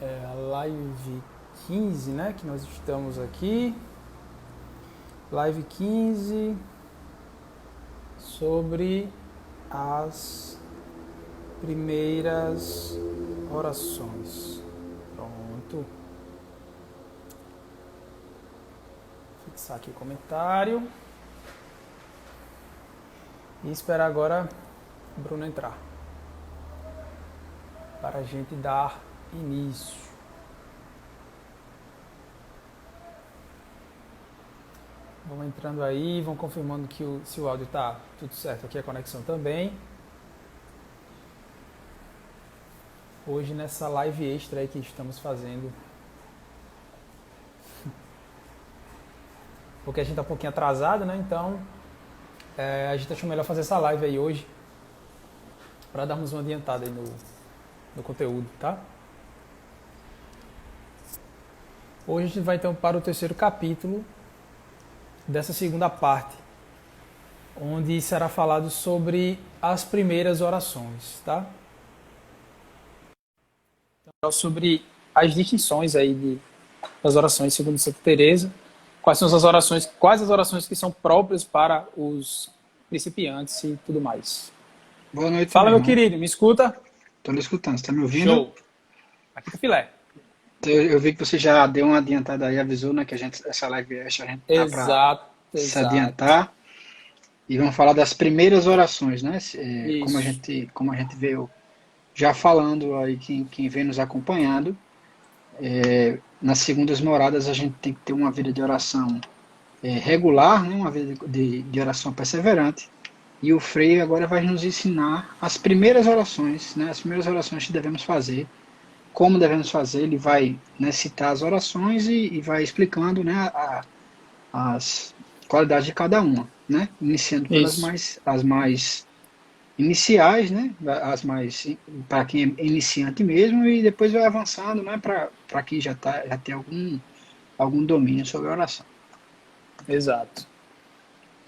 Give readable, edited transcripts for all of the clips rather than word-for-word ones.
a live 15, né? Que nós estamos aqui. Live 15 sobre as primeiras orações. Pronto. Vou fixar aqui o comentário. E esperar agora o Bruno entrar. Para a gente dar início. Vão entrando aí, vão confirmando que se o áudio está tudo certo aqui, a conexão também. Hoje nessa live extra aí que estamos fazendo. Porque a gente está um pouquinho atrasado, né? Então a gente achou melhor fazer essa live aí hoje. Para darmos uma adiantada aí no conteúdo, tá? Hoje a gente vai então para o terceiro capítulo dessa segunda parte, onde será falado sobre as primeiras orações, tá? Então, sobre as distinções aí das orações segundo Santa Teresa, quais as orações que são próprias para os principiantes e tudo mais. Boa noite, Fala, meu meu irmão. querido, me escuta? Tô lhe escutando, você tá me ouvindo? Show. Aqui tá filé. Eu vi que você já deu uma adiantada aí, avisou, né, que essa live extra a gente tá para Exato, se exato. adiantar. E vamos falar das primeiras orações, né? Isso. Como a gente veio já falando aí, quem vem nos acompanhando, nas segundas moradas a gente tem que ter uma vida de oração regular, né, uma vida de oração perseverante. E o Frei agora vai nos ensinar as primeiras orações, né, as primeiras orações que devemos fazer, como devemos fazer. Ele vai, né, citar as orações e vai explicando, né, as qualidades de cada uma, né, iniciando pelas Isso. as mais iniciais, né, as mais para quem é iniciante mesmo, e depois vai avançando, né, para quem já tem algum domínio sobre a oração. Exato.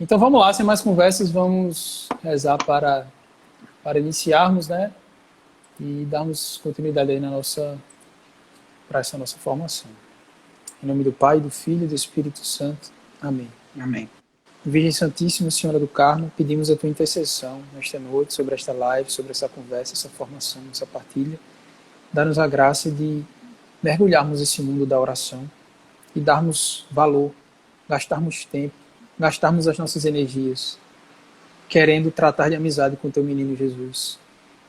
Então vamos lá, sem mais conversas, vamos rezar para iniciarmos, né? E darmos continuidade aí para essa nossa formação. Em nome do Pai, do Filho e do Espírito Santo. Amém. Amém. Virgem Santíssima, Senhora do Carmo, pedimos a tua intercessão nesta noite sobre esta live, sobre essa conversa, essa formação, essa partilha. Dá-nos a graça de mergulharmos nesse mundo da oração e darmos valor, gastarmos tempo, gastarmos as nossas energias, querendo tratar de amizade com teu menino Jesus,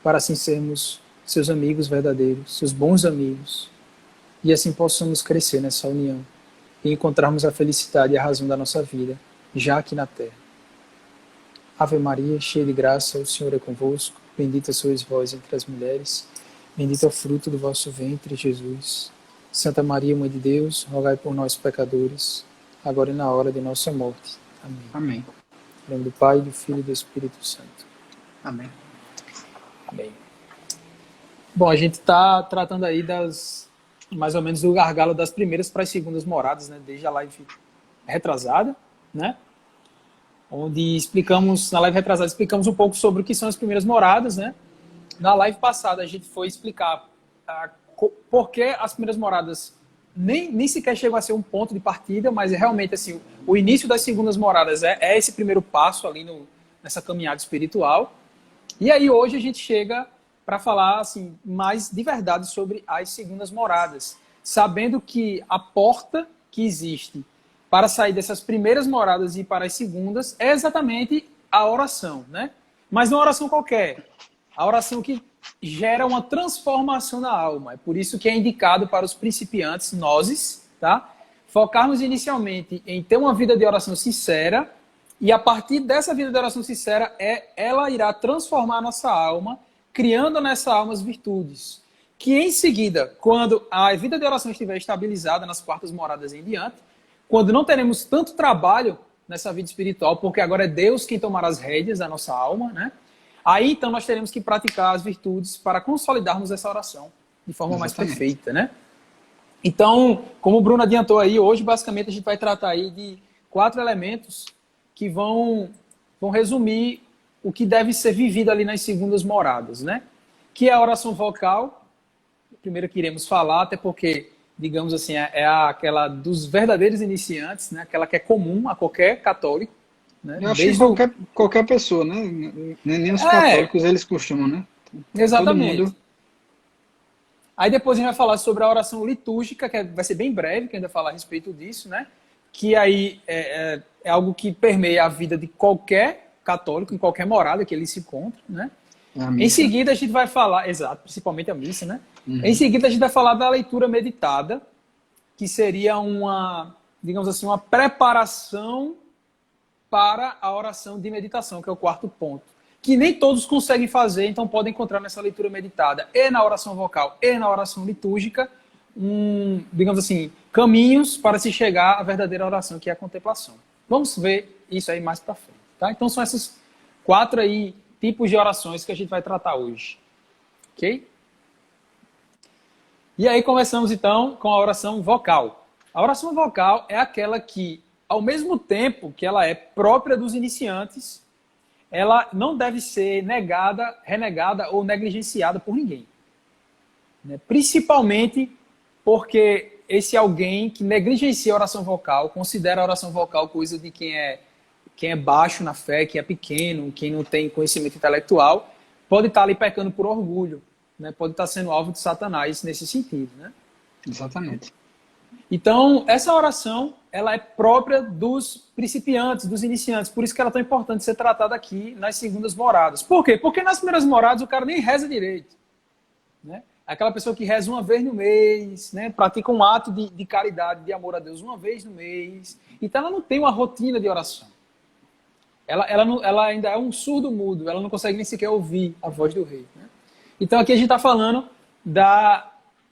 para assim sermos seus amigos verdadeiros, seus bons amigos, e assim possamos crescer nessa união e encontrarmos a felicidade e a razão da nossa vida, já aqui na terra. Ave Maria, cheia de graça, o Senhor é convosco, bendita sois vós entre as mulheres, bendito é o fruto do vosso ventre, Jesus. Santa Maria, Mãe de Deus, rogai por nós, pecadores, agora e na hora de nossa morte. Amém. Amém. Em nome do Pai, do Filho e do Espírito Santo. Amém. Amém. Bom, a gente está tratando aí mais ou menos do gargalo das primeiras para as segundas moradas, né? Desde a live retrasada, né? Onde na live retrasada, explicamos um pouco sobre o que são as primeiras moradas, né? Na live passada, a gente foi explicar por que as primeiras moradas nem sequer chegam a ser um ponto de partida, mas é realmente assim, o início das segundas moradas é esse primeiro passo ali nessa caminhada espiritual. E aí hoje a gente chega para falar assim, mais de verdade sobre as segundas moradas, sabendo que a porta que existe para sair dessas primeiras moradas e ir para as segundas é exatamente a oração, né? Mas não a oração qualquer, a oração que gera uma transformação na alma. É por isso que é indicado para os principiantes, nós, tá? Focarmos inicialmente em ter uma vida de oração sincera, e a partir dessa vida de oração sincera, ela irá transformar a nossa alma, criando nessa alma as virtudes. Que em seguida, quando a vida de oração estiver estabilizada nas quartas moradas em diante, quando não teremos tanto trabalho nessa vida espiritual, porque agora é Deus quem tomará as rédeas da nossa alma, né? Aí então nós teremos que praticar as virtudes para consolidarmos essa oração de forma mais Exatamente. perfeita, né? Então, como o Bruno adiantou aí, hoje basicamente a gente vai tratar aí de 4 elementos que vão resumir o que deve ser vivido ali nas segundas moradas, né? Que é a oração vocal, primeira que iremos falar, até porque, digamos assim, é aquela dos verdadeiros iniciantes, né? Aquela que é comum a qualquer católico, né? Eu acho que Desde o... qualquer pessoa, né? Nem os É, católicos eles costumam, né? Todo exatamente. mundo. Aí depois a gente vai falar sobre a oração litúrgica, que vai ser bem breve, que ainda falar a respeito disso, né? Que aí é algo que permeia a vida de qualquer católico, em qualquer morada que ele se encontre, né? A Em missa. seguida a gente vai falar, exato, principalmente a missa, né? Em Uhum. seguida a gente vai falar da leitura meditada, que seria uma, digamos assim, uma preparação para a oração de meditação, que é o quarto ponto. Que nem todos conseguem fazer, então podem encontrar nessa leitura meditada e na oração vocal e na oração litúrgica, digamos assim, caminhos para se chegar à verdadeira oração, que é a contemplação. Vamos ver isso aí mais para frente, tá? Então são esses 4 aí tipos de orações que a gente vai tratar hoje, ok? E aí começamos então com a oração vocal. A oração vocal é aquela que, ao mesmo tempo que ela é própria dos iniciantes, ela não deve ser negada, renegada ou negligenciada por ninguém. Né? Principalmente porque esse alguém que negligencia a oração vocal, considera a oração vocal coisa de quem é baixo na fé, quem é pequeno, quem não tem conhecimento intelectual, pode estar ali pecando por orgulho, né? Pode estar sendo alvo de Satanás nesse sentido. Né? Exatamente. Então, essa oração, ela é própria dos principiantes, dos iniciantes. Por isso que ela é tão importante ser tratada aqui nas segundas moradas. Por quê? Porque nas primeiras moradas o cara nem reza direito. Né? Aquela pessoa que reza uma vez no mês, né? Pratica um ato de caridade, de amor a Deus uma vez no mês. Então, ela não tem uma rotina de oração. Ela ainda é um surdo mudo, ela não consegue nem sequer ouvir a voz do rei. Né? Então, aqui a gente está falando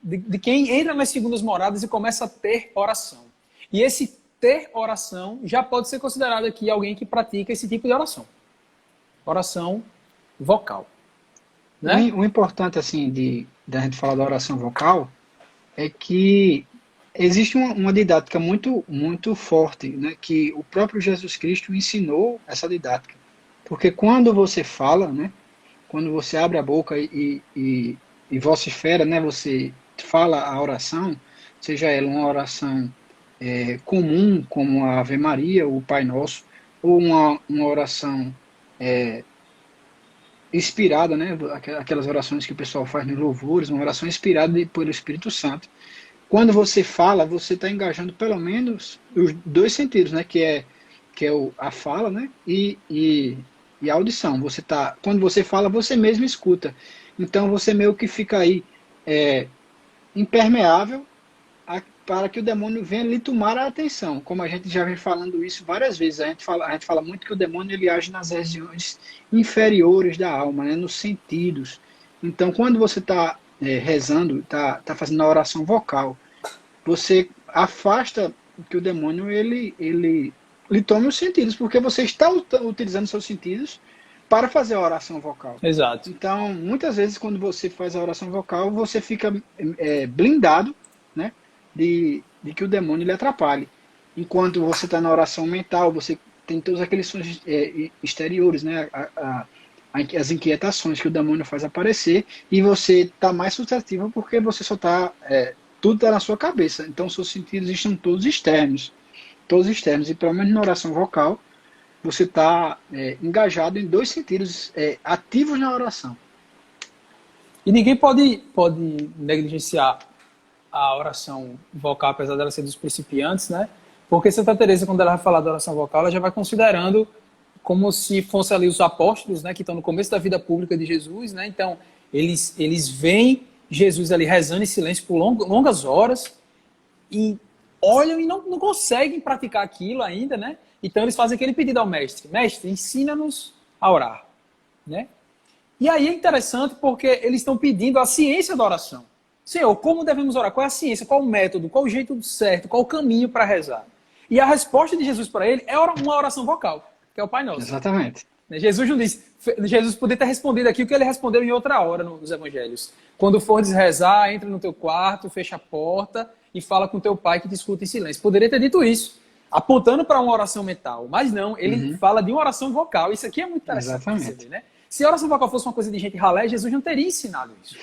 de quem entra nas segundas moradas e começa a ter oração. E esse ter oração já pode ser considerado aqui alguém que pratica esse tipo de oração. Oração vocal. Né? O importante, assim, da gente falar da oração vocal é que existe uma didática muito, muito forte, né? Que o próprio Jesus Cristo ensinou essa didática. Porque quando você fala, né? Quando você abre a boca e vocifera, né? Você fala a oração, seja ela uma oração comum, como a Ave Maria, o Pai Nosso, ou uma oração inspirada, né? Aquelas orações que o pessoal faz nos louvores, uma oração inspirada pelo Espírito Santo. Quando você fala, você está engajando pelo menos os dois sentidos, né? A fala, né? E a audição. Quando você fala, você mesmo escuta. Então você meio que fica aí impermeável para que o demônio venha lhe tomar a atenção. Como a gente já vem falando isso várias vezes, a gente fala muito que o demônio ele age nas regiões inferiores da alma, né, nos sentidos. Então, quando você está rezando, está fazendo a oração vocal, você afasta que o demônio ele tome os sentidos, porque você está utilizando seus sentidos para fazer a oração vocal. Exato. Então, muitas vezes, quando você faz a oração vocal, você fica blindado, né, de que o demônio lhe atrapalhe. Enquanto você está na oração mental, você tem todos aqueles sons exteriores, né, as inquietações que o demônio faz aparecer, e você está mais suscetível porque você só está... tudo está na sua cabeça. Então, seus sentidos estão todos externos. E pelo menos na oração vocal, você está engajado em dois sentidos ativos na oração. E ninguém pode negligenciar a oração vocal, apesar dela ser dos principiantes, né? Porque Santa Teresa, quando ela vai falar da oração vocal, ela já vai considerando como se fossem ali os apóstolos, né? Que estão no começo da vida pública de Jesus, né? Então, eles veem Jesus ali rezando em silêncio por longas horas e olham e não conseguem praticar aquilo ainda, né? Então, eles fazem aquele pedido ao mestre. Mestre, ensina-nos a orar, né? E aí é interessante porque eles estão pedindo a ciência da oração. Senhor, como devemos orar? Qual é a ciência? Qual o método? Qual o jeito certo? Qual o caminho para rezar? E a resposta de Jesus para ele é uma oração vocal, que é o Pai Nosso. Exatamente. Jesus não disse. Jesus poderia ter respondido aqui o que ele respondeu em outra hora nos evangelhos. Quando fores rezar, entra no teu quarto, fecha a porta e fala com teu pai que te escuta em silêncio. Poderia ter dito isso, apontando para uma oração mental. Mas não, ele fala de uma oração vocal. Isso aqui é muito interessante. Exatamente. Você ver, né? Se a oração vocal fosse uma coisa de gente ralé, Jesus não teria ensinado isso.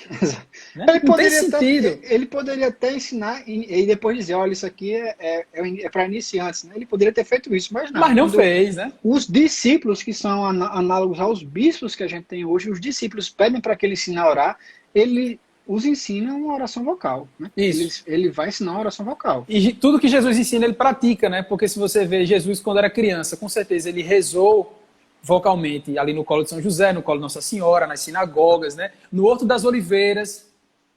Né? Não tem sentido. Ele poderia até ensinar e depois dizer, olha, isso aqui é para iniciantes. Né? Ele poderia ter feito isso, mas não. Mas não fez, né? Os discípulos, que são análogos aos bispos que a gente tem hoje, os discípulos pedem para que ele ensine a orar, ele os ensina uma oração vocal. Né? Isso. Ele vai ensinar uma oração vocal. E tudo que Jesus ensina, ele pratica, né? Porque se você vê Jesus quando era criança, com certeza ele rezou vocalmente ali no colo de São José, no colo de Nossa Senhora, nas sinagogas, né? No Horto das Oliveiras,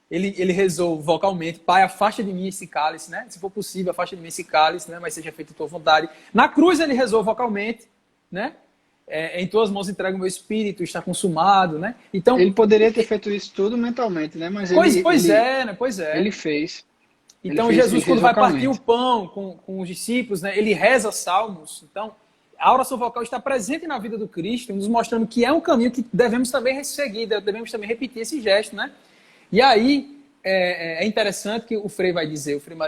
ele rezou vocalmente, Pai, afasta de mim esse cálice, né? Se for possível, afasta de mim esse cálice, né? Mas seja feita a tua vontade. Na cruz ele rezou vocalmente, né? Em tuas mãos entrego o meu espírito, está consumado, né? Então, ele poderia ter feito isso tudo mentalmente, né? Mas pois é. Ele fez. Então ele fez, Jesus, quando vai partir o pão com os discípulos, né? Ele reza salmos. Então, a oração vocal está presente na vida do Cristo, nos mostrando que é um caminho que devemos também seguir, devemos também repetir esse gesto, né? E aí, é interessante que o Frei Mário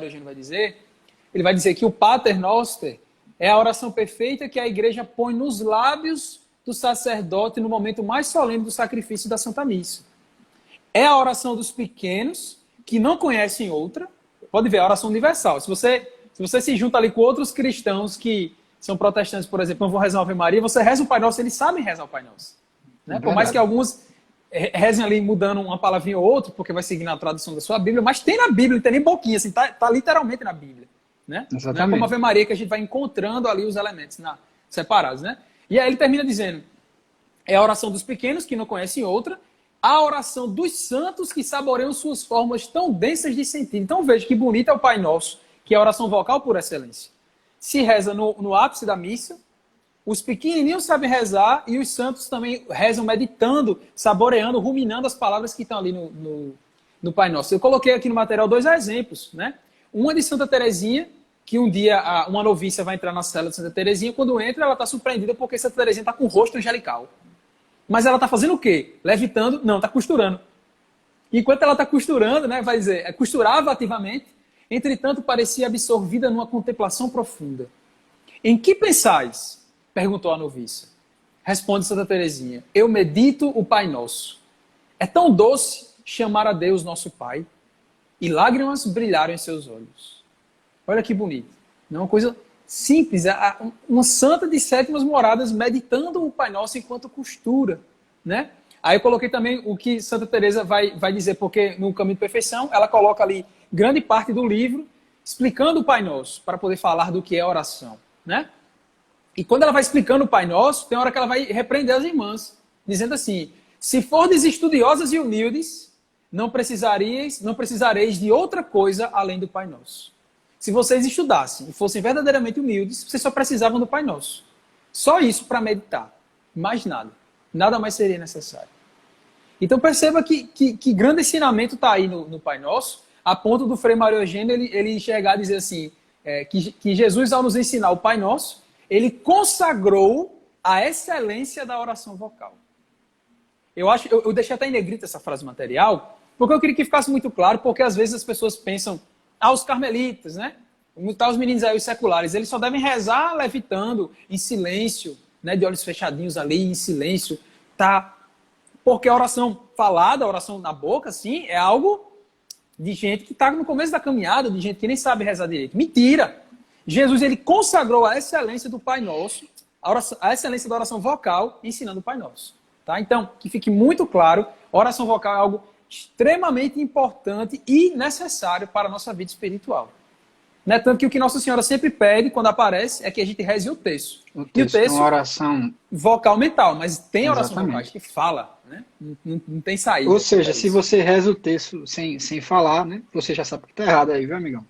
Eugênio vai dizer, ele vai dizer que o Pater Noster é a oração perfeita que a igreja põe nos lábios do sacerdote no momento mais solene do sacrifício da Santa Missa. É a oração dos pequenos que não conhecem outra. Pode ver, é a oração universal. Se você se junta ali com outros cristãos que são protestantes, por exemplo, não vão rezar a Ave Maria, você reza o Pai Nosso, eles sabem rezar o Pai Nosso. Né? Por mais que alguns rezem ali mudando uma palavrinha ou outra, porque vai seguir na tradução da sua Bíblia, mas tem na Bíblia, não tem nem boquinha, assim, tá literalmente na Bíblia. Né? Não é como a Ave Maria que a gente vai encontrando ali os elementos separados. Né? E aí ele termina dizendo, é a oração dos pequenos que não conhecem outra, a oração dos santos que saboreiam suas formas tão densas de sentido. Então veja que bonito é o Pai Nosso, que é a oração vocal por excelência. Se reza no ápice da missa, os pequenininhos sabem rezar e os santos também rezam meditando, saboreando, ruminando as palavras que estão ali no Pai Nosso. Eu coloquei aqui no material 2 exemplos, né? Uma de Santa Teresinha, que um dia uma noviça vai entrar na cela de Santa Teresinha, quando entra ela está surpreendida porque Santa Teresinha está com o rosto angelical. Mas ela está fazendo o quê? Levitando? Não, está costurando. Enquanto ela está costurando, né, vai dizer, costurava ativamente, entretanto parecia absorvida numa contemplação profunda. Em que pensais? Perguntou a noviça. Responde Santa Teresinha, eu medito o Pai Nosso. É tão doce chamar a Deus nosso Pai, e lágrimas brilharam em seus olhos. Olha que bonito. Não é uma coisa simples, uma santa de sétimas moradas meditando o Pai Nosso enquanto costura, né? Aí eu coloquei também o que Santa Teresa vai dizer, porque no Caminho de Perfeição ela coloca ali grande parte do livro explicando o Pai Nosso, para poder falar do que é oração, né? E quando ela vai explicando o Pai Nosso, tem hora que ela vai repreender as irmãs, dizendo assim, se fordes estudiosas e humildes, não precisareis de outra coisa além do Pai Nosso. Se vocês estudassem e fossem verdadeiramente humildes, vocês só precisavam do Pai Nosso. Só isso para meditar. Mais nada. Nada mais seria necessário. Então perceba que grande ensinamento está aí no Pai Nosso, a ponto do Frei Mário Eugênio ele enxergar e dizer assim, que Jesus, ao nos ensinar o Pai Nosso, ele consagrou a excelência da oração vocal. Eu deixei até em negrito essa frase material, porque eu queria que ficasse muito claro, porque às vezes as pessoas pensam, os carmelitas, né? Os meninos aí, os seculares, eles só devem rezar levitando, em silêncio, né? De olhos fechadinhos ali, em silêncio, tá? Porque a oração falada, a oração na boca, assim, é algo de gente que está no começo da caminhada, de gente que nem sabe rezar direito. Mentira! Jesus, ele consagrou a excelência do Pai Nosso, a excelência da oração vocal, ensinando o Pai Nosso. Tá? Então, que fique muito claro, a oração vocal é algo extremamente importante e necessário para a nossa vida espiritual. Né? Tanto que o que Nossa Senhora sempre pede, quando aparece, é que a gente reze o terço. O terço é uma oração vocal mental, mas tem oração vocal que fala, né? Não tem saída. Ou seja, se você reza o terço sem falar, né? Você já sabe que está errado aí, viu, amigão?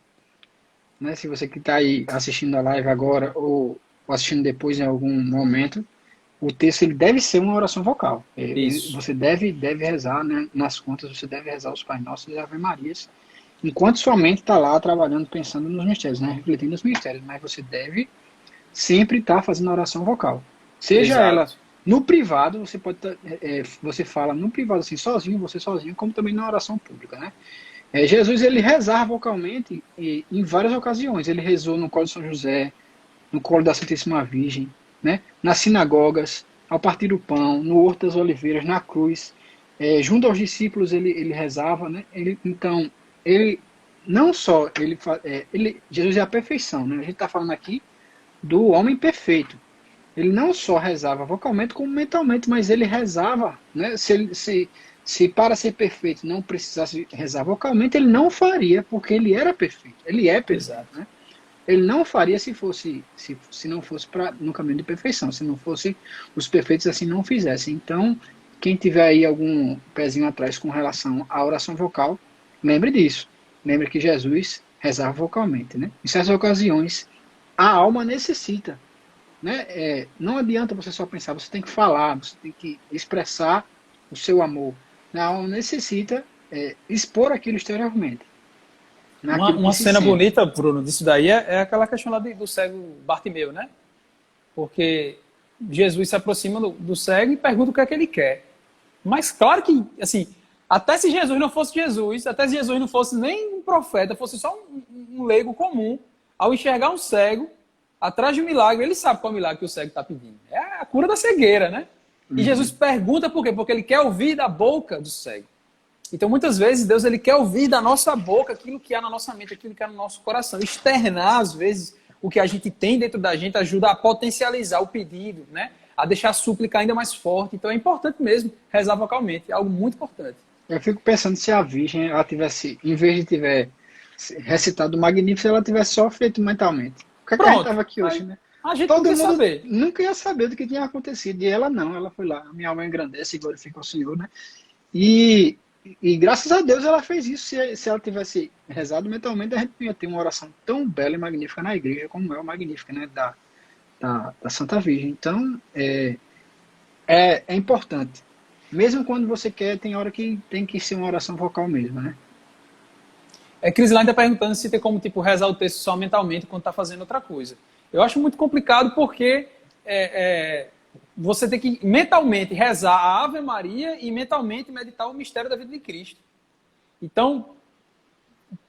Né? Se você que está aí assistindo a live agora ou assistindo depois em algum momento, o texto ele deve ser uma oração vocal. Você deve rezar, né? Nas contas, você deve rezar os Pai Nossos e Ave Marias, enquanto sua mente está lá trabalhando, pensando nos mistérios, né? Refletindo nos mistérios. Mas você deve sempre estar fazendo a oração vocal. Seja ela no privado, você pode você fala no privado assim, sozinho, você sozinho, como também na oração pública, né? Jesus, ele rezava vocalmente em várias ocasiões. Ele rezou no colo de São José, no colo da Santíssima Virgem, né? Nas sinagogas, ao partir o pão, no Horto das Oliveiras, na cruz, junto aos discípulos ele rezava, né? Então, ele não só, Jesus é a perfeição, né? A gente está falando aqui do homem perfeito. Ele não só rezava vocalmente, como mentalmente, mas ele rezava, né? Se para ser perfeito não precisasse rezar vocalmente, ele não faria, porque ele era perfeito. Ele é perfeito, Exato. né? Ele não faria se não fosse no caminho de perfeição, se não fosse os perfeitos assim não fizessem. Então, quem tiver aí algum pezinho atrás com relação à oração vocal, lembre disso. Lembre que Jesus rezava vocalmente, né? Em certas ocasiões, a alma necessita, né? Não adianta você só pensar, você tem que falar, você tem que expressar o seu amor. A alma necessita expor aquilo exteriormente. Uma cena bonita, Bruno, disso daí é aquela questão lá do cego Bartimeu, né? Porque Jesus se aproxima do cego e pergunta o que é que ele quer. Mas claro que, assim, até se Jesus não fosse Jesus, até se Jesus não fosse nem um profeta, fosse só um leigo comum, ao enxergar um cego, atrás de um milagre, ele sabe qual é o milagre que o cego está pedindo. É a cura da cegueira, né? E Jesus pergunta por quê? Porque ele quer ouvir da boca do cego. Então, muitas vezes, Deus ele quer ouvir da nossa boca aquilo que há na nossa mente, aquilo que há no nosso coração. Externar, às vezes, o que a gente tem dentro da gente ajuda a potencializar o pedido, né? A deixar a súplica ainda mais forte. Então, é importante mesmo rezar vocalmente. É algo muito importante. Eu fico pensando se a Virgem, ela tivesse, em vez de tiver recitado o Magnífico, ela tivesse só feito mentalmente. O que é que a gente estava aqui hoje, né? A gente Todo não mundo saber. nunca ia saber do que tinha acontecido. E ela não, ela foi lá. Minha alma engrandece e glorifica o Senhor, né? E graças a Deus ela fez isso. Se ela tivesse rezado mentalmente, a gente não ia ter uma oração tão bela e magnífica na igreja como é o Magnífica, né? Da Santa Virgem. Então, é importante. Mesmo quando você quer, tem hora que tem que ser uma oração vocal mesmo, né? Crislane está perguntando se tem como rezar o texto só mentalmente quando está fazendo outra coisa. Eu acho muito complicado porque você tem que mentalmente rezar a Ave Maria e mentalmente meditar o mistério da vida de Cristo. Então,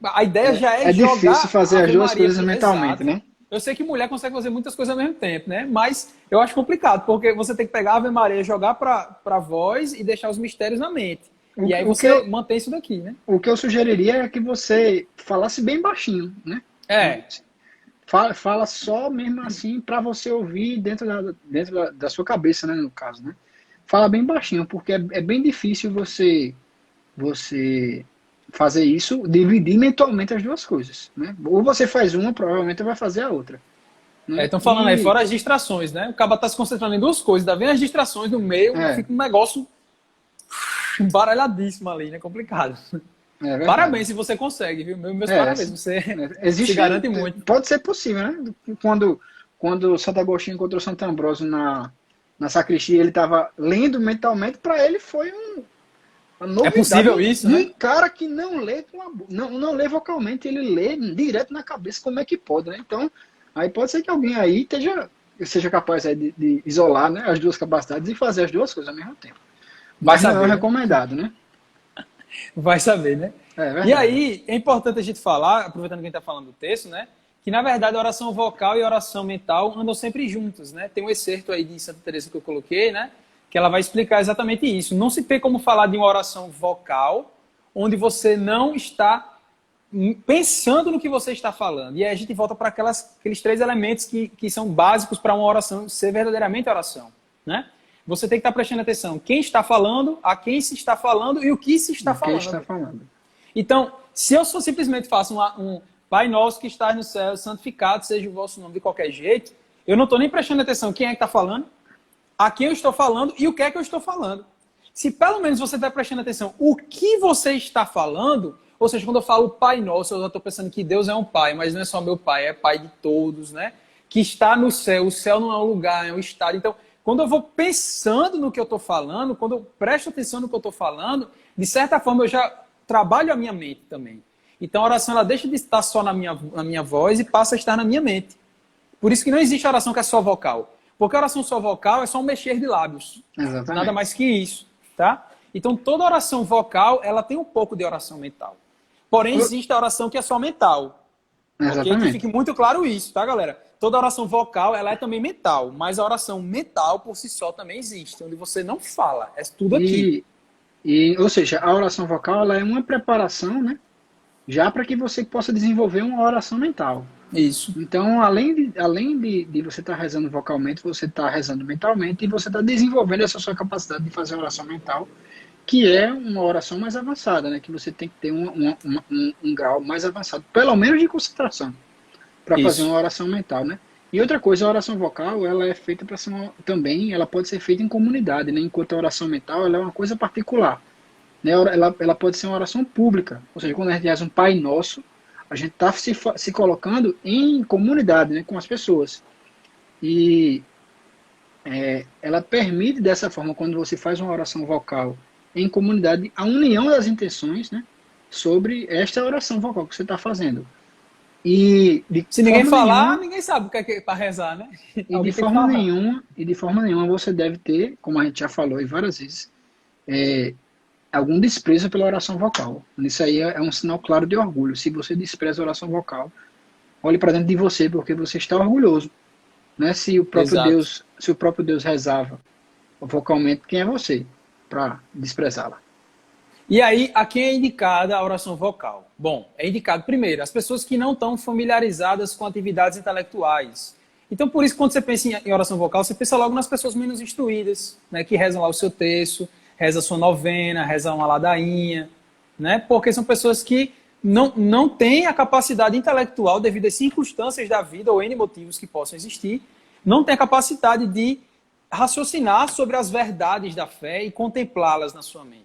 a ideia já é jogar... É difícil fazer Ave as duas Maria, coisas mentalmente, exato, né? Eu sei que mulher consegue fazer muitas coisas ao mesmo tempo, né? Mas eu acho complicado, porque você tem que pegar a Ave Maria, jogar para a voz e deixar os mistérios na mente. E aí você mantém isso daqui, né? O que eu sugeriria é que você falasse bem baixinho, né? Fala só mesmo assim para você ouvir dentro da sua cabeça, né, no caso, né? Fala bem baixinho, porque é bem difícil você fazer isso, dividir mentalmente as duas coisas, né? Ou você faz uma, provavelmente vai fazer a outra. Né? Estão falando aí fora as distrações, né? O cara tá se concentrando em duas coisas, tá vendo as distrações no meio, fica um negócio embaralhadíssimo ali, né? Complicado. Parabéns se você consegue, viu? Meus parabéns, você se garante muito. Pode ser possível, né? Quando Santo Agostinho encontrou Santo Ambrósio na sacristia, ele estava lendo mentalmente, para ele foi uma novidade. É possível isso, né? Um cara que não lê vocalmente, ele lê direto na cabeça, como é que pode, né? Então, aí pode ser que alguém aí seja capaz aí de isolar, né, as duas capacidades e fazer as duas coisas ao mesmo tempo. Mas não é recomendado, né? Vai saber, né? E aí, é importante a gente falar, aproveitando que a gente está falando do texto, né? Que, na verdade, a oração vocal e a oração mental andam sempre juntas, né? Tem um excerto aí de Santa Teresa que eu coloquei, né? Que ela vai explicar exatamente isso. Não se tem como falar de uma oração vocal onde você não está pensando no que você está falando. E aí a gente volta para aqueles três elementos que são básicos para uma oração ser verdadeiramente oração, né? Você tem que estar prestando atenção quem está falando, a quem se está falando e o que se está falando. Então, se eu só simplesmente faço um Pai Nosso que está no céu, santificado seja o vosso nome de qualquer jeito, eu não estou nem prestando atenção quem é que está falando, a quem eu estou falando e o que é que eu estou falando. Se pelo menos você está prestando atenção o que você está falando, ou seja, quando eu falo Pai Nosso, eu já estou pensando que Deus é um Pai, mas não é só meu Pai, é Pai de todos, né? Que está no céu. O céu não é um lugar, é um estado. Então, quando eu vou pensando no que eu estou falando, quando eu presto atenção no que eu estou falando, de certa forma eu já trabalho a minha mente também. Então a oração ela deixa de estar só na minha voz e passa a estar na minha mente. Por isso que não existe oração que é só vocal. Porque a oração só vocal é só um mexer de lábios. Exatamente. Nada mais que isso, tá? Então toda oração vocal, ela tem um pouco de oração mental. Porém, existe a oração que é só mental. Ok? Que fique Exatamente. muito claro isso, tá, galera? Toda oração vocal, ela é também mental, mas a oração mental por si só também existe, onde você não fala, é tudo aqui. E, ou seja, a oração vocal ela é uma preparação, né? Já para que você possa desenvolver uma oração mental. Isso. Então, além de você estar rezando vocalmente, você está rezando mentalmente e você está desenvolvendo essa sua capacidade de fazer oração mental, que é uma oração mais avançada, né? Que você tem que ter um grau mais avançado, pelo menos de concentração, para fazer uma Isso. oração mental, né? E outra coisa, a oração vocal, ela é feita para ser também, ela pode ser feita em comunidade, né? Enquanto a oração mental, ela é uma coisa particular, né? Ela pode ser uma oração pública, ou seja, quando a gente faz um Pai Nosso, a gente está se colocando em comunidade, né? Com as pessoas. E ela permite dessa forma, quando você faz uma oração vocal em comunidade, a união das intenções, né? Sobre esta oração vocal que você está fazendo. E de Se ninguém forma falar, nenhuma ninguém sabe o que é para rezar, né? E de Alguém tem que forma falar. nenhuma, e de forma nenhuma você deve ter, como a gente já falou aí várias vezes, algum desprezo pela oração vocal. Isso aí é um sinal claro de orgulho. Se você despreza a oração vocal, olhe para dentro de você, porque você está orgulhoso. Né? Exato. Se o próprio Deus rezava vocalmente, quem é você para desprezá-la? E aí, a quem é indicada a oração vocal? Bom, é indicado primeiro as pessoas que não estão familiarizadas com atividades intelectuais. Então, por isso, quando você pensa em oração vocal, você pensa logo nas pessoas menos instruídas, né, que rezam lá o seu terço, reza a sua novena, reza uma ladainha, né, porque são pessoas que não têm a capacidade intelectual, devido às circunstâncias da vida ou N motivos que possam existir, não têm a capacidade de raciocinar sobre as verdades da fé e contemplá-las na sua mente.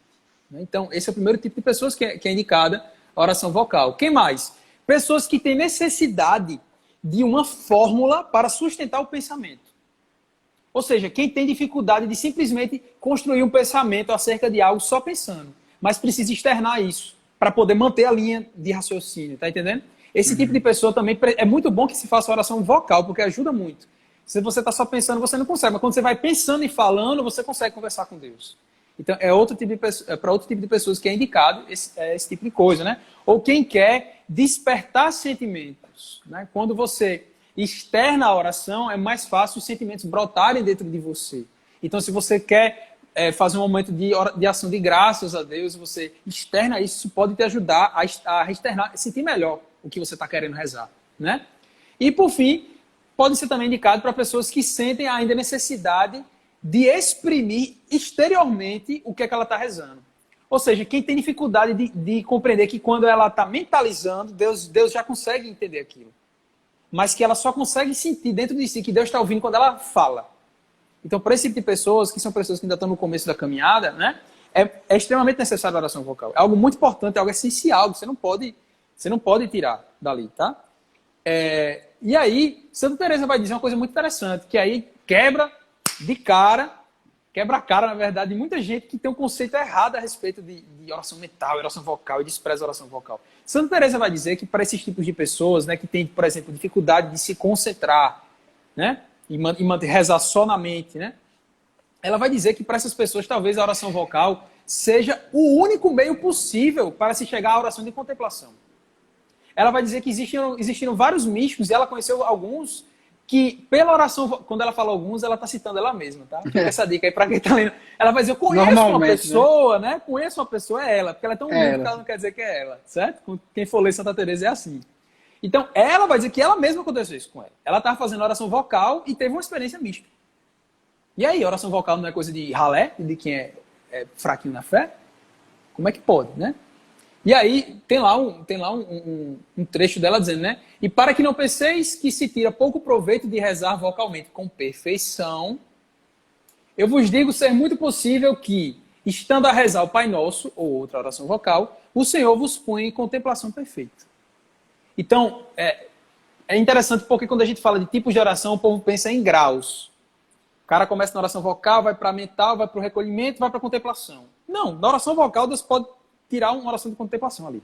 Então, esse é o primeiro tipo de pessoas que é indicada a oração vocal. Quem mais? Pessoas que têm necessidade de uma fórmula para sustentar o pensamento. Ou seja, quem tem dificuldade de simplesmente construir um pensamento acerca de algo só pensando, mas precisa externar isso para poder manter a linha de raciocínio, tá entendendo? Esse tipo de Uhum. pessoa também é muito bom que se faça oração vocal, porque ajuda muito. Se você está só pensando, você não consegue, mas quando você vai pensando e falando, você consegue conversar com Deus. Então, para outro tipo de pessoas que é indicado esse tipo de coisa, né? Ou quem quer despertar sentimentos, né? Quando você externa a oração, é mais fácil os sentimentos brotarem dentro de você. Então, se você quer fazer um momento de ação de graças a Deus, você externa isso, isso pode te ajudar a externar, sentir melhor o que você está querendo rezar, né? E, por fim, pode ser também indicado para pessoas que sentem ainda necessidade de exprimir exteriormente o que é que ela está rezando. Ou seja, quem tem dificuldade de compreender que quando ela está mentalizando, Deus já consegue entender aquilo. Mas que ela só consegue sentir dentro de si que Deus está ouvindo quando ela fala. Então, para esse tipo de pessoas, que são pessoas que ainda estão no começo da caminhada, né, é extremamente necessário a oração vocal. É algo muito importante, é algo essencial, você não pode tirar dali, tá? E aí, Santa Teresa vai dizer uma coisa muito interessante, que aí quebra a cara, na verdade, de muita gente que tem um conceito errado a respeito de oração mental, oração vocal e despreza a oração vocal. Santa Teresa vai dizer que para esses tipos de pessoas, né, que tem, por exemplo, dificuldade de se concentrar, né, e rezar só na mente, né, ela vai dizer que para essas pessoas talvez a oração vocal seja o único meio possível para se chegar à oração de contemplação. Ela vai dizer que existiram vários místicos e ela conheceu alguns que, pela oração, quando ela fala alguns, ela está citando ela mesma, tá? Fica essa dica aí para quem está lendo. Ela vai dizer, eu conheço uma Normalmente, né? pessoa, né? Conheço uma pessoa, é ela, porque ela é tão É humilde que ela. ela não quer dizer que é ela, certo? Quem for ler Santa Teresa é assim. Então, ela vai dizer que ela mesma aconteceu isso com ela. Ela estava fazendo oração vocal e teve uma experiência mística. E aí, oração vocal não é coisa de ralé, de quem é fraquinho na fé? Como é que pode, né? E aí, tem lá um trecho dela dizendo, né? E para que não penseis que se tira pouco proveito de rezar vocalmente com perfeição, eu vos digo ser muito possível que, estando a rezar o Pai Nosso, ou outra oração vocal, o Senhor vos põe em contemplação perfeita. Então, é interessante porque quando a gente fala de tipos de oração, o povo pensa em graus. O cara começa na oração vocal, vai para a mental, vai para o recolhimento, vai para a contemplação. Não, na oração vocal Deus pode tirar uma oração de contemplação ali.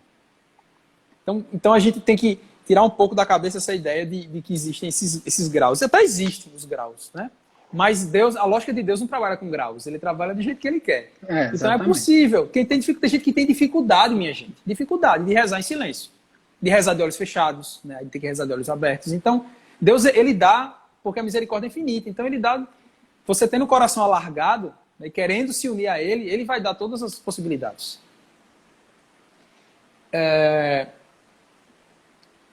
Então a gente tem que tirar um pouco da cabeça essa ideia de que existem esses graus. Até existem os graus, né? Mas Deus, a lógica de Deus não trabalha com graus, ele trabalha do jeito que ele quer. Então é Exatamente. possível. Tem gente que tem dificuldade, minha gente, dificuldade de rezar em silêncio. de rezar de olhos fechados, né? Aí tem que rezar de olhos abertos. Então, Deus, ele dá, porque a misericórdia é infinita. Então, ele dá, você tendo o coração alargado, né, querendo se unir a ele, ele vai dar todas as possibilidades.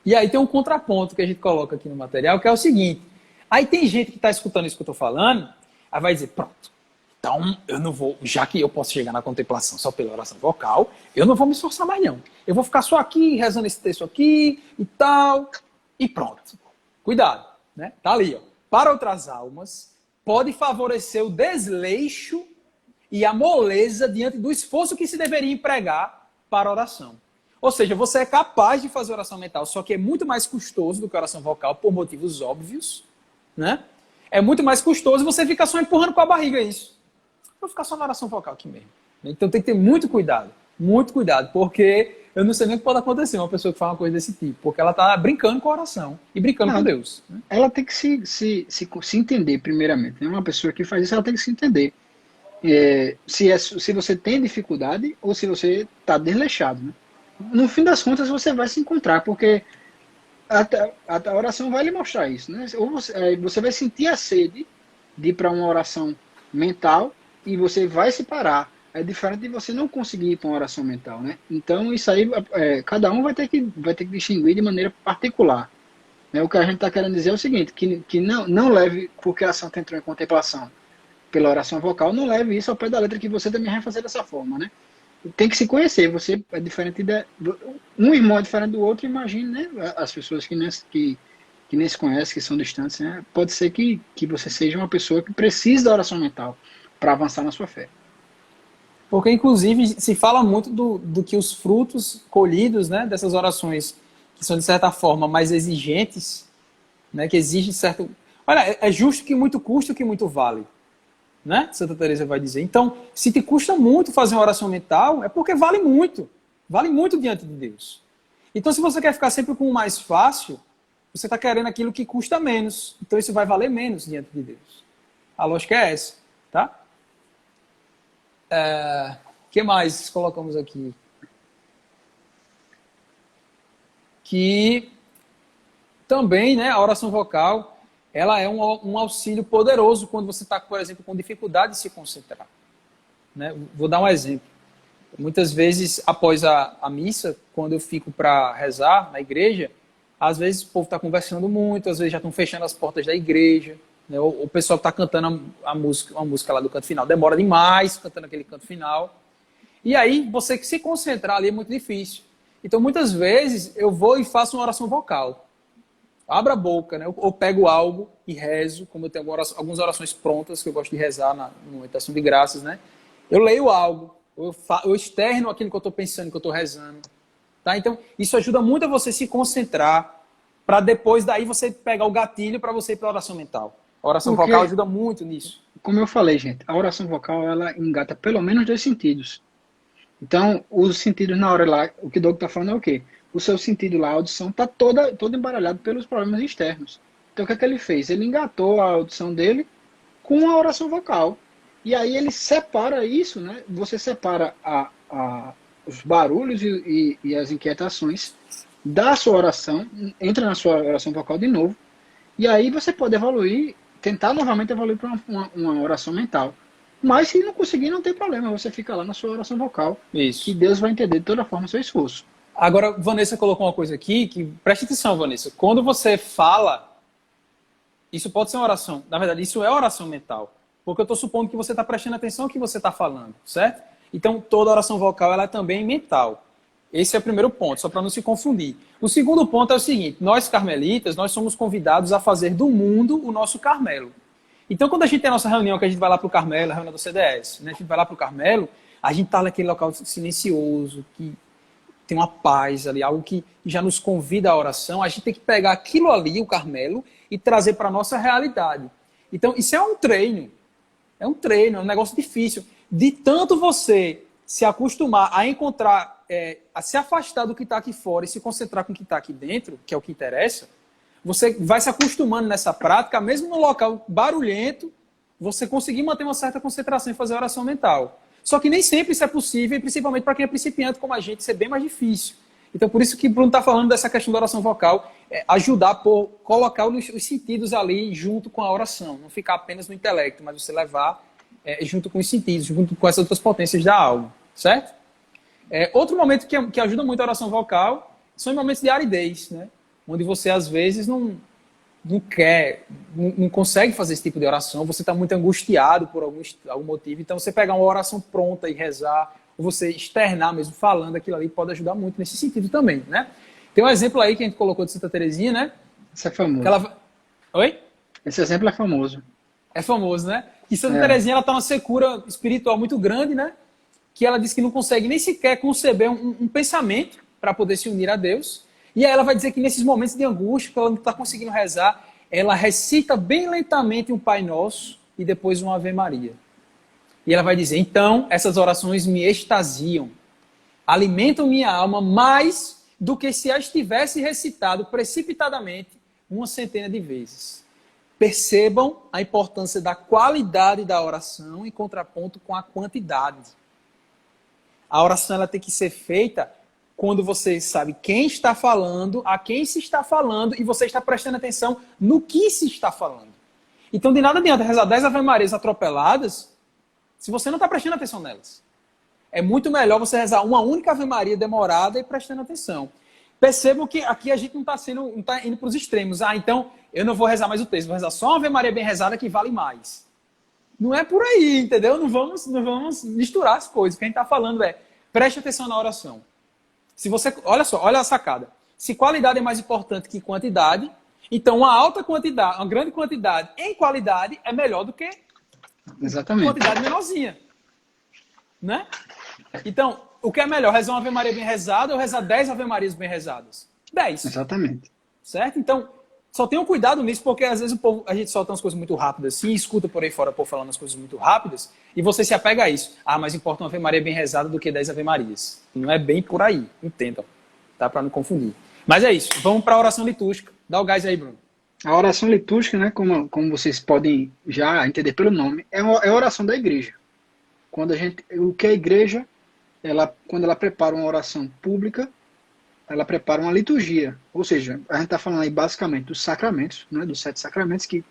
E aí tem um contraponto que a gente coloca aqui no material, que é o seguinte. Aí tem gente que está escutando isso que eu estou falando, aí vai dizer, pronto, então eu não vou, já que eu posso chegar na contemplação só pela oração vocal, eu não vou me esforçar mais não. Eu vou ficar só aqui, rezando esse texto aqui e tal, e pronto. Cuidado, né? Tá ali, ó. Para outras almas, pode favorecer o desleixo e a moleza diante do esforço que se deveria empregar para a oração. Ou seja, você é capaz de fazer oração mental, só que é muito mais custoso do que a oração vocal, por motivos óbvios, né? É muito mais custoso você ficar só empurrando com a barriga isso. Vou ficar só na oração vocal aqui mesmo. Então tem que ter muito cuidado, porque eu não sei nem o que pode acontecer uma pessoa que fala uma coisa desse tipo, porque ela está brincando com a oração e brincando com Deus. Né? Ela tem que se entender, primeiramente. Né? Uma pessoa que faz isso, ela tem que se entender. Se você tem dificuldade ou se você está desleixado. Né? No fim das contas, você vai se encontrar, porque a oração vai lhe mostrar isso. Né? Ou você vai sentir a sede de ir para uma oração mental e você vai se parar. É diferente de você não conseguir ir para uma oração mental, né? Então, isso aí, cada um vai ter que distinguir de maneira particular. Né? O que a gente está querendo dizer é o seguinte, que não leve, porque a santa entrou em contemplação pela oração vocal, não leve isso ao pé da letra, que você também vai fazer dessa forma, né? Tem que se conhecer, você é diferente um irmão é diferente do outro, imagine, né? As pessoas que nem se conhecem, que são distantes, né? Pode ser que você seja uma pessoa que precise da oração mental para avançar na sua fé. Porque, inclusive, se fala muito do que os frutos colhidos, né, dessas orações, que são, de certa forma, mais exigentes, né, que exigem certo... Olha, é justo que muito custa o que muito vale. Né? Santa Teresa vai dizer. Então, se te custa muito fazer uma oração mental, é porque vale muito diante de Deus. Então, se você quer ficar sempre com o mais fácil, você está querendo aquilo que custa menos. Então, isso vai valer menos diante de Deus. A lógica é essa, tá? Que mais colocamos aqui? Que também, né, a oração vocal, ela é um auxílio poderoso quando você está, por exemplo, com dificuldade de se concentrar. Né? Vou dar um exemplo. Muitas vezes, após a missa, quando eu fico para rezar na igreja, às vezes o povo está conversando muito, às vezes já estão fechando as portas da igreja, né? O pessoal que está cantando uma música lá do canto final demora demais cantando aquele canto final. E aí, você se concentrar ali é muito difícil. Então, muitas vezes, eu vou e faço uma oração vocal. Abro a boca, né? Ou pego algo e rezo, como eu tenho algumas orações prontas que eu gosto de rezar na meditação de graças, né? Eu leio algo, eu externo aquilo que eu estou pensando, que eu estou rezando. Tá? Então, isso ajuda muito a você se concentrar, para depois daí você pegar o gatilho para você ir para a oração mental. A oração vocal ajuda muito nisso. Como eu falei, gente, a oração vocal, ela engata pelo menos 2 sentidos. Então, os sentidos na hora lá, o que o Doug está falando é o quê? O seu sentido lá, a audição, está todo embaralhado pelos problemas externos. Então, o que é que ele fez? Ele engatou a audição dele com a oração vocal. E aí ele separa isso, né? Você separa os barulhos e as inquietações da sua oração, entra na sua oração vocal de novo, e aí você pode evoluir, tentar novamente evoluir para uma oração mental. Mas se não conseguir, não tem problema, você fica lá na sua oração vocal, isso. Que Deus vai entender de toda forma o seu esforço. Agora, Vanessa colocou uma coisa aqui, que preste atenção, Vanessa, quando você fala, isso pode ser uma oração, na verdade, isso é oração mental, porque eu estou supondo que você está prestando atenção ao que você está falando, certo? Então, toda oração vocal ela é também mental. Esse é o primeiro ponto, só para não se confundir. O segundo ponto é o seguinte, nós carmelitas, nós somos convidados a fazer do mundo o nosso Carmelo. Então, quando a gente tem a nossa reunião, que a gente vai lá para o Carmelo, a reunião do CDS, né? A gente vai lá para o Carmelo, a gente está naquele local silencioso, que tem uma paz ali, algo que já nos convida à oração, a gente tem que pegar aquilo ali, o Carmelo, e trazer para a nossa realidade. Então, isso é um treino, é um negócio difícil. De tanto você se acostumar a encontrar, a se afastar do que está aqui fora e se concentrar com o que está aqui dentro, que é o que interessa, você vai se acostumando nessa prática, mesmo no local barulhento, você conseguir manter uma certa concentração e fazer oração mental. Só que nem sempre isso é possível, e principalmente para quem é principiante como a gente, isso é bem mais difícil. Então, por isso que Bruno está falando dessa questão da oração vocal, ajudar por colocar os sentidos ali junto com a oração, não ficar apenas no intelecto, mas você levar junto com os sentidos, junto com essas outras potências da alma, certo? Outro momento que ajuda muito a oração vocal são em momentos de aridez, né? Onde você, às vezes, não quer, não consegue fazer esse tipo de oração, você está muito angustiado por algum motivo, então você pegar uma oração pronta e rezar, ou você externar mesmo, falando aquilo ali, pode ajudar muito nesse sentido também, né? Tem um exemplo aí que a gente colocou de Santa Teresinha, né? Isso é famoso. Oi? Esse exemplo é famoso. É famoso, né? Que Santa Teresinha, ela tá uma secura espiritual muito grande, né? Que ela diz que não consegue nem sequer conceber um pensamento para poder se unir a Deus. E aí ela vai dizer que nesses momentos de angústia, que ela não está conseguindo rezar, ela recita bem lentamente um Pai Nosso e depois uma Ave Maria. E ela vai dizer, então, essas orações me extasiam, alimentam minha alma mais do que se as tivesse recitado precipitadamente uma centena de vezes. Percebam a importância da qualidade da oração em contraponto com a quantidade. A oração ela tem que ser feita quando você sabe quem está falando, a quem se está falando, e você está prestando atenção no que se está falando. Então, de nada adianta rezar 10 Ave-Marias atropeladas se você não está prestando atenção nelas. É muito melhor você rezar uma única Ave-Maria demorada e prestando atenção. Percebam que aqui a gente não está indo para os extremos. Então, eu não vou rezar mais o texto, vou rezar só uma Ave-Maria bem rezada que vale mais. Não é por aí, entendeu? Não vamos misturar as coisas. O que a gente está falando preste atenção na oração. Se você, olha só, olha a sacada. Se qualidade é mais importante que quantidade, então uma grande quantidade em qualidade é melhor do que Exatamente. Quantidade menorzinha. Né? Então, o que é melhor? Rezar uma Ave Maria bem rezada ou rezar 10 Ave Marias bem rezadas? 10. Exatamente. Certo? Então, só tenham cuidado nisso, porque às vezes a gente solta umas coisas muito rápidas assim, escuta por aí fora o povo falando as coisas muito rápidas, e você se apega a isso. Mas importa uma Ave Maria bem rezada do que 10 Ave Marias. Não é bem por aí, entendam. Tá? Para não confundir. Mas é isso. Vamos para a oração litúrgica. Dá o gás aí, Bruno. A oração litúrgica, né, como vocês podem já entender pelo nome, é a oração da igreja. O que a igreja, quando ela prepara uma oração pública, ela prepara uma liturgia. Ou seja, a gente está falando aí basicamente dos sacramentos, né, dos 7 sacramentos, que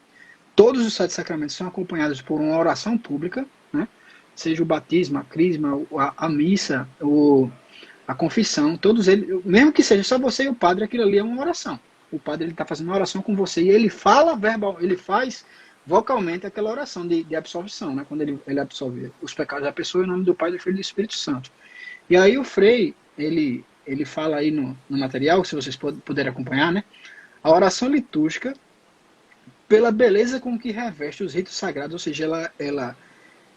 todos os 7 sacramentos são acompanhados por uma oração pública, né, seja o batismo, a crisma, a missa, a confissão, todos eles, mesmo que seja só você e o padre, aquilo ali é uma oração. O padre está fazendo uma oração com você e ele ele faz vocalmente aquela oração de absolvição, né? Quando ele absolve os pecados da pessoa em nome do Pai, do Filho e do Espírito Santo. E aí o Frei, ele fala aí no material, se vocês puderem acompanhar, né? A oração litúrgica, pela beleza com que reveste os ritos sagrados, ou seja, ela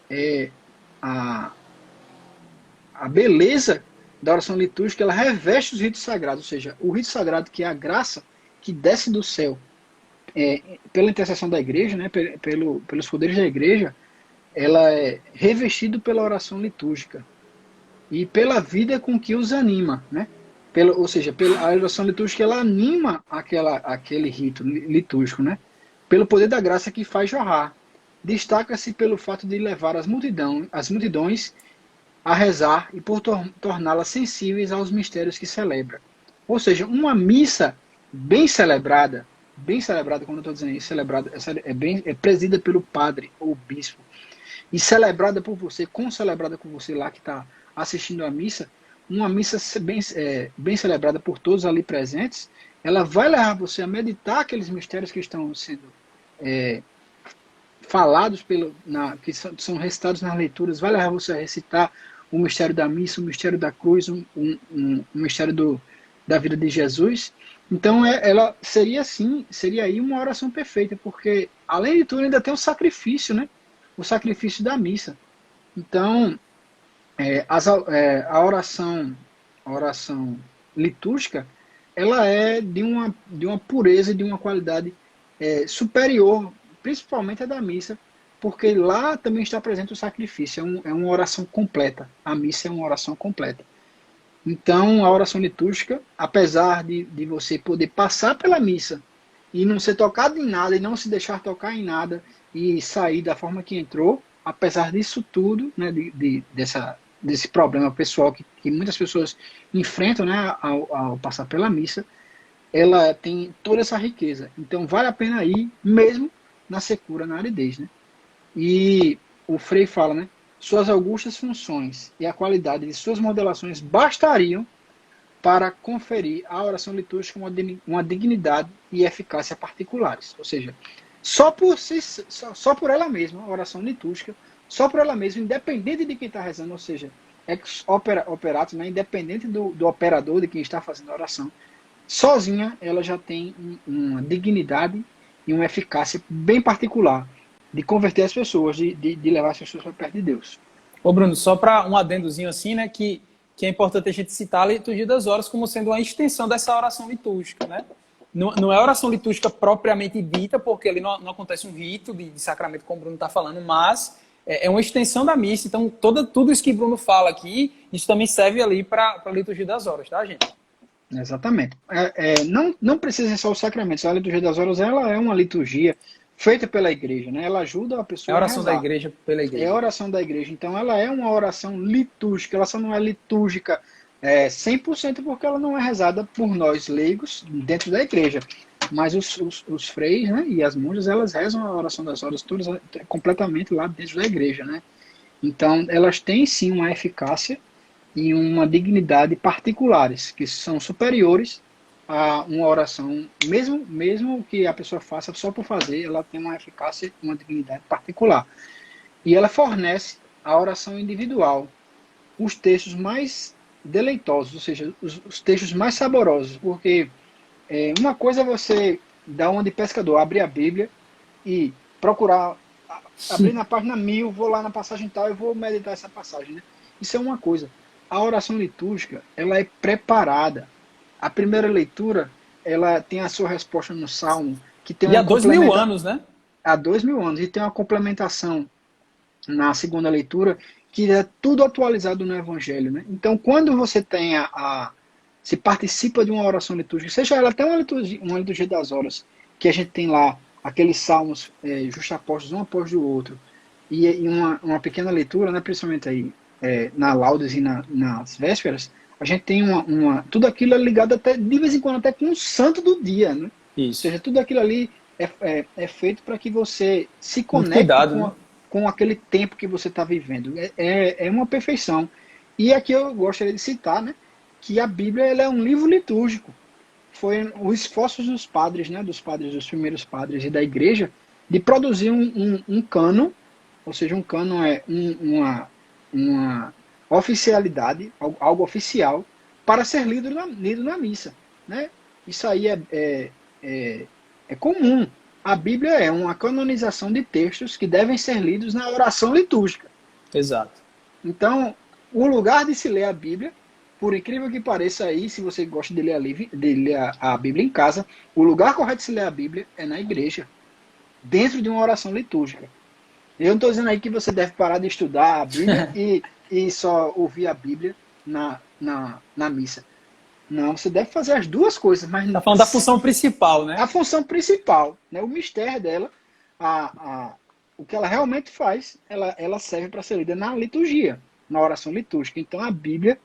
é a beleza da oração litúrgica, ela reveste os ritos sagrados, ou seja, o rito sagrado que é a graça que desce do céu pela intercessão da igreja, né, pelos poderes da igreja, ela é revestida pela oração litúrgica e pela vida com que os anima, né? Ou seja, a oração litúrgica ela anima aquele rito litúrgico, né? Pelo poder da graça que faz jorrar. Destaca-se pelo fato de levar as multidões a rezar e por torná-las sensíveis aos mistérios que celebra. Ou seja, uma missa bem celebrada, quando eu estou dizendo isso, celebrada, é presidida pelo padre ou bispo, e celebrada por você, concelebrada por você lá que está assistindo a missa, uma missa bem celebrada por todos ali presentes, ela vai levar você a meditar aqueles mistérios que estão sendo falados, que são recitados nas leituras, vai levar você a recitar o mistério da missa, o mistério da cruz, um mistério da vida de Jesus. Então, ela seria aí uma oração perfeita, porque, além de tudo, ainda tem o sacrifício, né? O sacrifício da missa. Então, a oração litúrgica, ela é de uma pureza e de uma qualidade superior, principalmente a da missa, porque lá também está presente o sacrifício, é uma oração completa. A missa é uma oração completa. Então, a oração litúrgica, apesar de você poder passar pela missa e não ser tocado em nada, e não se deixar tocar em nada, e sair da forma que entrou, apesar disso tudo, né, desse problema pessoal que muitas pessoas enfrentam, né, ao passar pela missa, ela tem toda essa riqueza. Então vale a pena ir mesmo na secura, na aridez, né? E o Frei fala, né? Suas augustas funções e a qualidade de suas modelações bastariam para conferir à oração litúrgica uma dignidade e eficácia particulares. Ou seja, só por ela mesma, a oração litúrgica, só por ela mesma, independente de quem está rezando, ou seja, ex operato, né, independente do operador, de quem está fazendo a oração, sozinha ela já tem uma dignidade e uma eficácia bem particular de converter as pessoas, de levar as pessoas para perto de Deus. Ô Bruno, só para um adendozinho assim, né, que é importante a gente citar a liturgia das horas como sendo uma extensão dessa oração litúrgica, né? Não é oração litúrgica propriamente dita, porque ali não acontece um rito de sacramento, como o Bruno está falando, mas é uma extensão da missa. Então, tudo isso que o Bruno fala aqui, isso também serve ali para a liturgia das horas, tá, gente? Exatamente. Não precisa ser só os sacramentos. A liturgia das horas ela é uma liturgia feita pela igreja, né? Ela ajuda a pessoa a oração a rezar. Da igreja pela igreja. É a oração da igreja. Então, ela é uma oração litúrgica. Ela só não é litúrgica 100% porque ela não é rezada por nós leigos dentro da igreja. Mas os freis, né, e as monjas, elas rezam a oração das horas todas completamente lá dentro da igreja, né? Então, elas têm sim uma eficácia e uma dignidade particulares, que são superiores a uma oração, mesmo que a pessoa faça só por fazer, ela tem uma eficácia e uma dignidade particular. E ela fornece a oração individual, os textos mais deleitosos, ou seja, os textos mais saborosos, porque uma coisa é você dar uma de pescador, abrir a Bíblia e procurar, abrir na página 1000, vou lá na passagem tal e vou meditar essa passagem, né? Isso é uma coisa. A oração litúrgica, ela é preparada. A primeira leitura, ela tem a sua resposta no Salmo, que tem há 2000 anos, né? Há 2000 anos, e tem uma complementação na segunda leitura, que é tudo atualizado no Evangelho, né? Então, quando você tem se participa de uma oração litúrgica, seja ela até uma liturgia das horas, que a gente tem lá aqueles salmos justapostos um após o outro, e uma pequena leitura, né, principalmente aí na laudes e nas vésperas, a gente tem tudo aquilo é ligado até, de vez em quando, até com o santo do dia, né? Isso. Ou seja, tudo aquilo ali é feito para que você se conecte cuidado, né? com aquele tempo que você está vivendo. É uma perfeição. E aqui eu gostaria de citar, né, que a Bíblia ela é um livro litúrgico. Foi os esforços dos padres, né, dos primeiros padres e da igreja, de produzir um cânon, ou seja, um cânon é uma oficialidade, algo oficial, para ser lido na missa, né? Isso aí é comum. A Bíblia é uma canonização de textos que devem ser lidos na oração litúrgica. Exato. Então, o lugar de se ler a Bíblia, por incrível que pareça aí, se você gosta de ler a Bíblia em casa, o lugar correto de se ler a Bíblia é na igreja, dentro de uma oração litúrgica. Eu não estou dizendo aí que você deve parar de estudar a Bíblia e só ouvir a Bíblia na missa. Não, você deve fazer as duas coisas, mas está falando da função principal, né? A função principal, né? O mistério dela, o que ela realmente faz, ela serve para ser lida na liturgia, na oração litúrgica. Então a Bíblia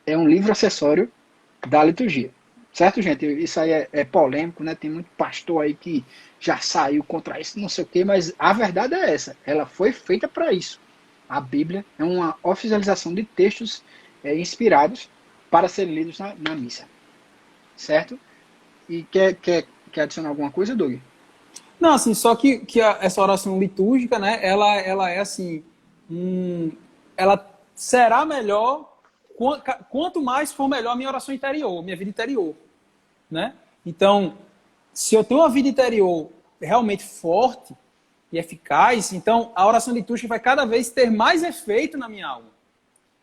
é um livro acessório da liturgia. Certo, gente? Isso aí é polêmico, né? Tem muito pastor aí que já saiu contra isso, não sei o quê, mas a verdade é essa. Ela foi feita para isso. A Bíblia é uma oficialização de textos inspirados para serem lidos na missa. Certo? E quer adicionar alguma coisa, Doug? Não, assim, só que essa oração litúrgica, né, ela é assim, ela será melhor quanto mais for melhor a minha oração interior, minha vida interior, né? Então, se eu tenho uma vida interior realmente forte e eficaz, então a oração litúrgica vai cada vez ter mais efeito na minha alma.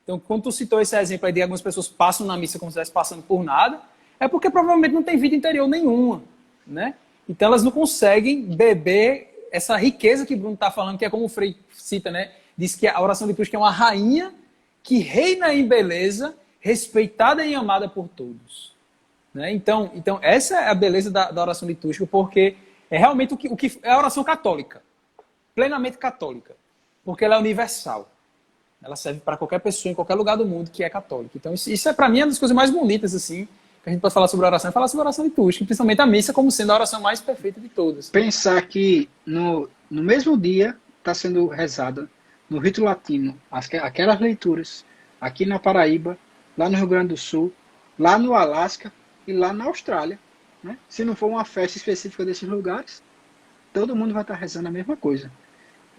Então, quando tu citou esse exemplo aí de algumas pessoas passam na missa como se estivessem passando por nada, é porque provavelmente não tem vida interior nenhuma, né? Então elas não conseguem beber essa riqueza que o Bruno está falando, que é como o Frei cita, né? Diz que a oração litúrgica é uma rainha que reina em beleza, respeitada e amada por todos. Né? Então essa é a beleza da oração litúrgica, porque é realmente o que é a oração católica, plenamente católica, porque ela é universal. Ela serve para qualquer pessoa, em qualquer lugar do mundo que é católico. Então, isso é, para mim, uma das coisas mais bonitas, assim, que a gente pode falar sobre oração, é falar sobre oração litúrgica, principalmente a missa como sendo a oração mais perfeita de todas. Pensar que no mesmo dia está sendo rezada, no rito latino, aquelas leituras, aqui na Paraíba, lá no Rio Grande do Sul, lá no Alasca e lá na Austrália. Né? Se não for uma festa específica desses lugares, todo mundo vai estar rezando a mesma coisa.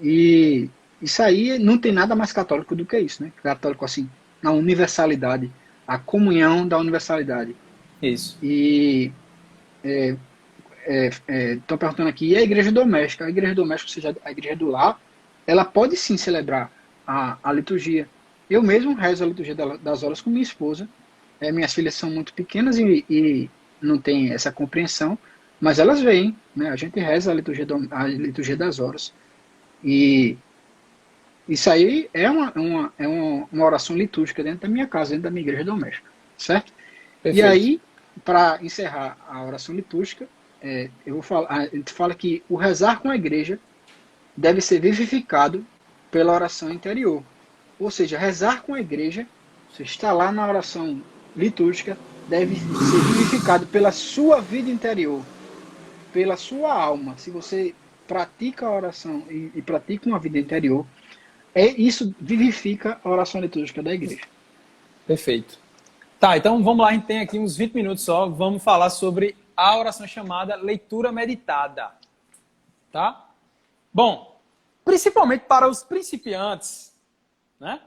E isso aí não tem nada mais católico do que isso, né? Católico assim, na universalidade, a comunhão da universalidade. Isso. E estão perguntando aqui, e a igreja doméstica? A igreja doméstica, ou seja, a igreja do lar, ela pode sim celebrar a liturgia. Eu mesmo rezo a liturgia das horas com minha esposa. Minhas filhas são muito pequenas e não têm essa compreensão, mas elas veem, né? A gente reza a liturgia das horas. E isso aí é uma oração litúrgica dentro da minha casa, dentro da minha igreja doméstica, certo? Perfeito. E aí, para encerrar a oração litúrgica, eu vou falar, a gente fala que o rezar com a igreja deve ser vivificado pela oração interior. Ou seja, rezar com a igreja, você está lá na oração litúrgica, deve ser vivificado pela sua vida interior, pela sua alma. Se você pratica a oração e pratica uma vida interior, isso vivifica a oração litúrgica da igreja. Perfeito. Tá, então vamos lá, a gente tem aqui uns 20 minutos só, vamos falar sobre a oração chamada leitura meditada. Tá? Bom, principalmente para os principiantes, né?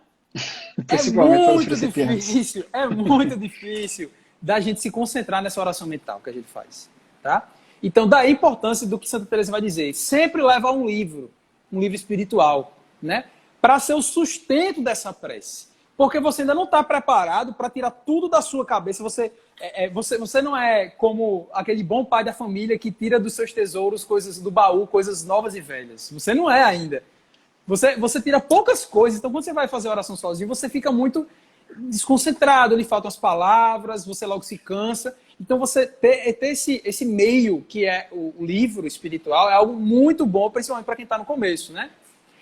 É muito difícil da gente se concentrar nessa oração mental que a gente faz, tá? Então, daí a importância do que Santa Teresa vai dizer. Sempre leva um livro espiritual, né? Para ser o sustento dessa prece. Porque você ainda não está preparado para tirar tudo da sua cabeça. Você não é como aquele bom pai da família que tira dos seus tesouros coisas do baú, coisas novas e velhas. Você não é ainda. Você tira poucas coisas. Então, quando você vai fazer a oração sozinho, você fica muito desconcentrado. Lhe faltam as palavras, você logo se cansa. Então, você ter esse meio, que é o livro espiritual, é algo muito bom, principalmente para quem está no começo, né?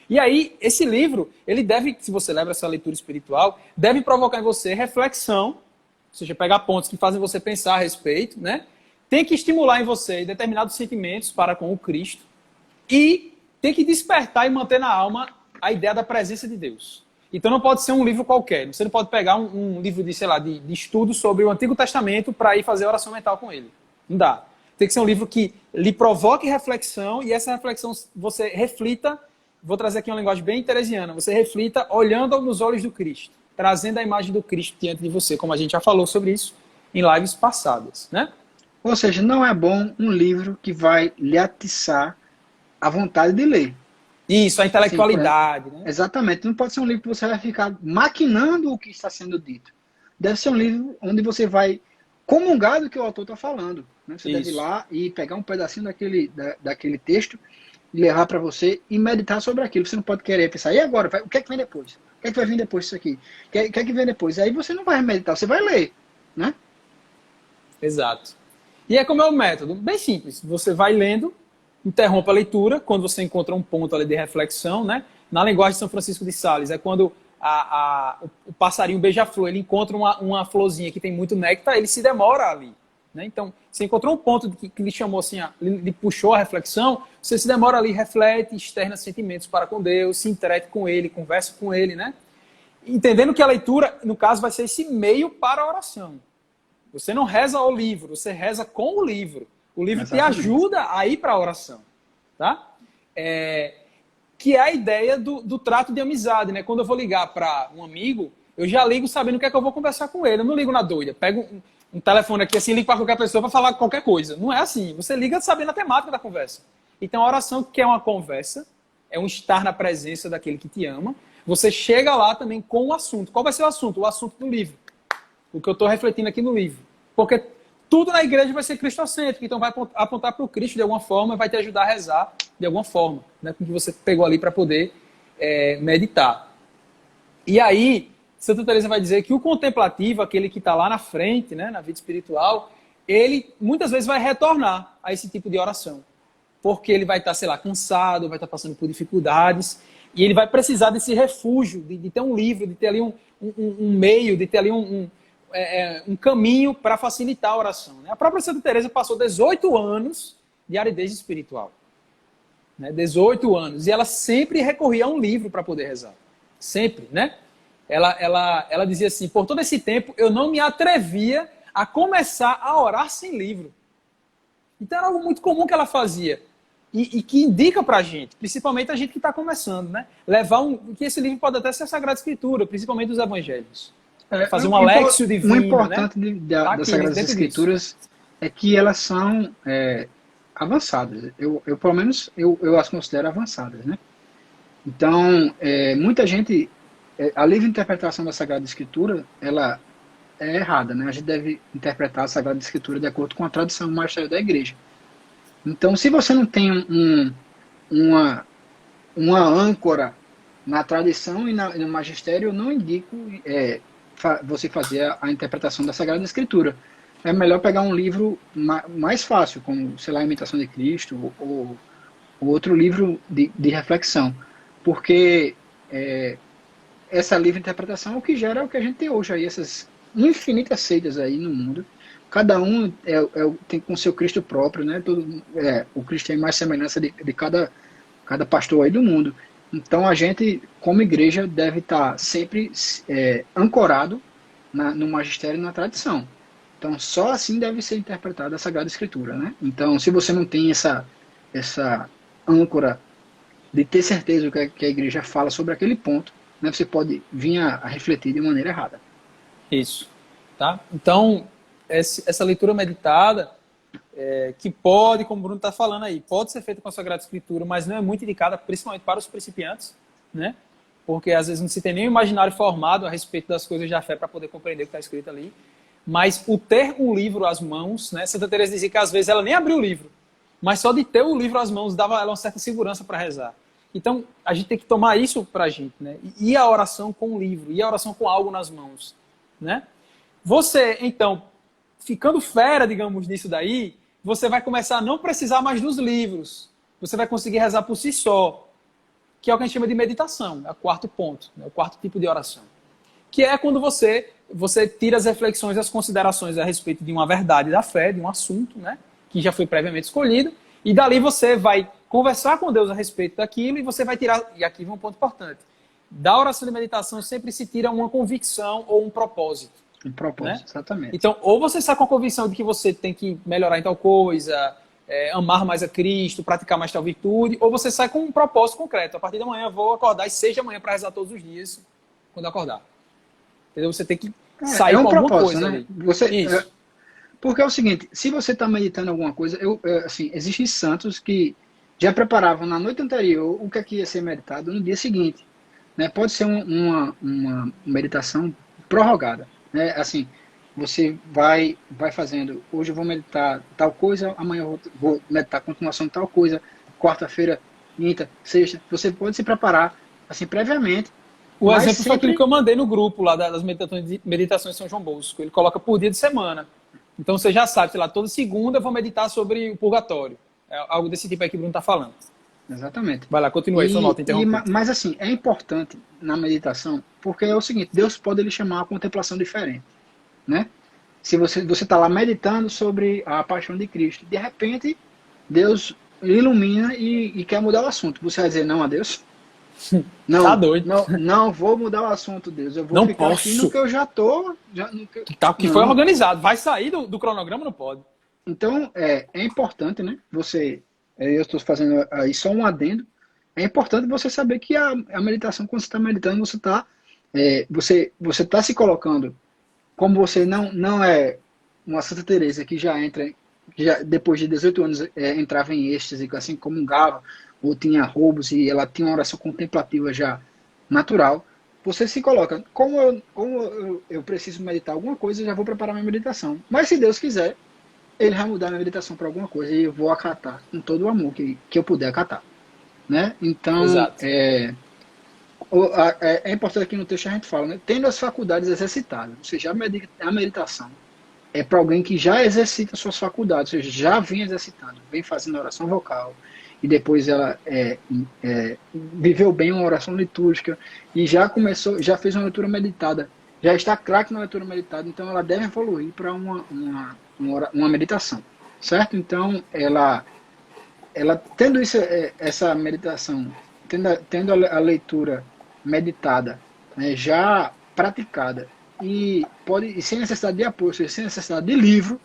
E aí, esse livro, ele deve, se você leva essa leitura espiritual, deve provocar em você reflexão, ou seja, pegar pontos que fazem você pensar a respeito, né? Tem que estimular em você determinados sentimentos para com o Cristo e tem que despertar e manter na alma a ideia da presença de Deus. Então não pode ser um livro qualquer. Você não pode pegar um livro de, sei lá, de estudo sobre o Antigo Testamento para ir fazer oração mental com ele. Não dá. Tem que ser um livro que lhe provoque reflexão e essa reflexão você reflita. Vou trazer aqui uma linguagem bem teresiana. Você reflita olhando nos olhos do Cristo, trazendo a imagem do Cristo diante de você, como a gente já falou sobre isso em lives passadas, né? Ou seja, não é bom um livro que vai lhe atiçar a vontade de ler. Isso, a intelectualidade. Né? Exatamente. Não pode ser um livro que você vai ficar maquinando o que está sendo dito. Deve ser um livro onde você vai comungar do que o autor está falando. Né? Você deve ir lá e pegar um pedacinho daquele texto e levar para você e meditar sobre aquilo. Você não pode querer pensar, e agora? O que é que vem depois? O que é que vai vir depois disso aqui? O que é que vem depois? Aí você não vai meditar, você vai ler. Né? Exato. E é como é o método, bem simples. Você vai lendo, interrompe a leitura, quando você encontra um ponto ali de reflexão, né? Na linguagem de São Francisco de Sales, é quando o passarinho beija-flor, ele encontra uma florzinha que tem muito néctar, ele se demora ali. Né? Então, você encontrou um ponto que lhe chamou assim, lhe puxou a reflexão, você se demora ali, reflete, externa sentimentos para com Deus, se entrete com Ele, conversa com Ele, né? Entendendo que a leitura, no caso, vai ser esse meio para a oração. Você não reza o livro, você reza com o livro. O livro Exatamente. Te ajuda a ir para a oração. Tá? Que é a ideia do trato de amizade. Né? Quando eu vou ligar para um amigo, eu já ligo sabendo o que é que eu vou conversar com ele. Eu não ligo na doida. Pego um telefone aqui assim, ligo para qualquer pessoa para falar qualquer coisa. Não é assim. Você liga sabendo a temática da conversa. Então a oração, que é uma conversa, é um estar na presença daquele que te ama. Você chega lá também com o assunto. Qual vai ser o assunto? O assunto do livro. O que eu estou refletindo aqui no livro. Porque tudo na igreja vai ser cristocêntrico, então vai apontar para o Cristo de alguma forma e vai te ajudar a rezar de alguma forma, né, com que você pegou ali para poder meditar. E aí, Santa Teresa vai dizer que o contemplativo, aquele que está lá na frente, né, na vida espiritual, ele muitas vezes vai retornar a esse tipo de oração. Porque ele vai estar, sei lá, cansado, vai estar passando por dificuldades. E ele vai precisar desse refúgio, de ter um livro, de ter ali um meio, de ter ali um caminho para facilitar a oração. Né? A própria Santa Teresa passou 18 anos de aridez espiritual. Né? 18 anos. E ela sempre recorria a um livro para poder rezar. Sempre, né? Ela dizia assim, por todo esse tempo eu não me atrevia a começar a orar sem livro. Então era algo muito comum que ela fazia. E que indica pra gente, principalmente a gente que está começando, né? Que esse livro pode até ser a Sagrada Escritura, principalmente os evangelhos. Fazer um alexio divino, o importante, né? das Sagradas Escrituras é que elas são avançadas. Eu pelo menos, eu as considero avançadas, né? Então, muita gente... a livre interpretação da Sagrada Escritura, ela é errada, né? A gente deve interpretar a Sagrada Escritura de acordo com a tradição magistério da Igreja. Então, se você não tem uma âncora na tradição e no magistério, eu não indico você fazer a interpretação da Sagrada Escritura. É melhor pegar um livro mais fácil, como, sei lá, a Imitação de Cristo, ou outro livro de reflexão. Porque essa livre interpretação é o que gera o que a gente tem hoje aí, essas infinitas seitas aí no mundo. Cada um tem com seu Cristo próprio, né? O Cristo tem mais semelhança de cada pastor aí do mundo. Então a gente, como igreja, deve estar sempre ancorado no magistério e na tradição. Então só assim deve ser interpretada a Sagrada Escritura, né? Então se você não tem essa âncora de ter certeza do que a igreja fala sobre aquele ponto, né, você pode vir a refletir de maneira errada. Isso. Tá? Então, essa leitura meditada, que pode, como o Bruno está falando aí, pode ser feita com a Sagrada Escritura, mas não é muito indicada, principalmente para os principiantes, né? Porque às vezes não se tem nem o imaginário formado a respeito das coisas da fé para poder compreender o que está escrito ali. Mas o ter um livro às mãos, né? Santa Teresa dizia que às vezes ela nem abriu o livro, mas só de ter o livro às mãos dava a ela uma certa segurança para rezar. Então, a gente tem que tomar isso para a gente, né? E a oração com o livro, e a oração com algo nas mãos, né? Você, então, ficando fera, digamos, nisso daí, você vai começar a não precisar mais dos livros. Você vai conseguir rezar por si só, que é o que a gente chama de meditação, é o quarto ponto, né? O quarto tipo de oração. Que é quando você tira as reflexões, as considerações a respeito de uma verdade da fé, de um assunto, né? Que já foi previamente escolhido, e dali você vai conversar com Deus a respeito daquilo e você vai tirar, e aqui vem um ponto importante, da oração de meditação sempre se tira uma convicção ou um propósito. Um propósito, né? Exatamente. Então, ou você sai com a convicção de que você tem que melhorar em tal coisa, amar mais a Cristo, praticar mais tal virtude, ou você sai com um propósito concreto. A partir da manhã eu vou acordar às 6 da manhã para rezar todos os dias, quando eu acordar. Entendeu? Você tem que sair com alguma coisa, né? Isso. Porque é o seguinte, se você está meditando alguma coisa, assim, existem santos que já preparavam na noite anterior o que ia ser meditado no dia seguinte. Né? Pode ser uma meditação prorrogada. Né? Assim, você vai fazendo, hoje eu vou meditar tal coisa, amanhã eu vou meditar a continuação de tal coisa, quarta-feira, quinta, sexta. Você pode se preparar assim previamente. O exemplo foi aquilo que eu mandei no grupo lá das meditações de São João Bosco. Ele coloca por dia de semana. Então você já sabe, sei lá, toda segunda eu vou meditar sobre o purgatório. É algo desse tipo aí que o Bruno está falando. Exatamente. Vai lá, continua aí, sua nota interrompida. Mas assim, é importante na meditação, porque é o seguinte, Deus pode lhe chamar a contemplação diferente. Né? Se você está lá meditando sobre a paixão de Cristo, de repente Deus ilumina e quer mudar o assunto. Você vai dizer não a Deus? Não, tá doido. Não vou mudar o assunto, Deus. Eu vou não ficar posso. aqui no que eu já estou. Que foi organizado. Vai sair do cronograma, não pode. Então, é importante, né? Eu estou fazendo aí só um adendo. É importante você saber que a meditação, quando você está meditando, você está se colocando, como você não é uma Santa Teresa que já depois de 18 anos entrava em êxtase, assim, comungava, ou tinha roubos e ela tinha uma oração contemplativa já natural. Você se coloca, como eu preciso meditar alguma coisa, eu já vou preparar minha meditação. Mas se Deus quiser, Ele vai mudar minha meditação para alguma coisa e eu vou acatar com todo o amor que eu puder acatar. Né? Então, é importante aqui no texto a gente fala, né? Tendo as faculdades exercitadas, ou seja, a meditação, é para alguém que já exercita suas faculdades, ou seja, já vem exercitando, vem fazendo oração vocal, e depois ela viveu bem uma oração litúrgica, e já começou, já fez uma leitura meditada, já está craque na leitura meditada, então ela deve evoluir para uma meditação, certo? Então, ela tendo essa meditação, tendo a leitura meditada, né, já praticada, e sem necessidade de apoio, ou seja, sem necessidade de livro,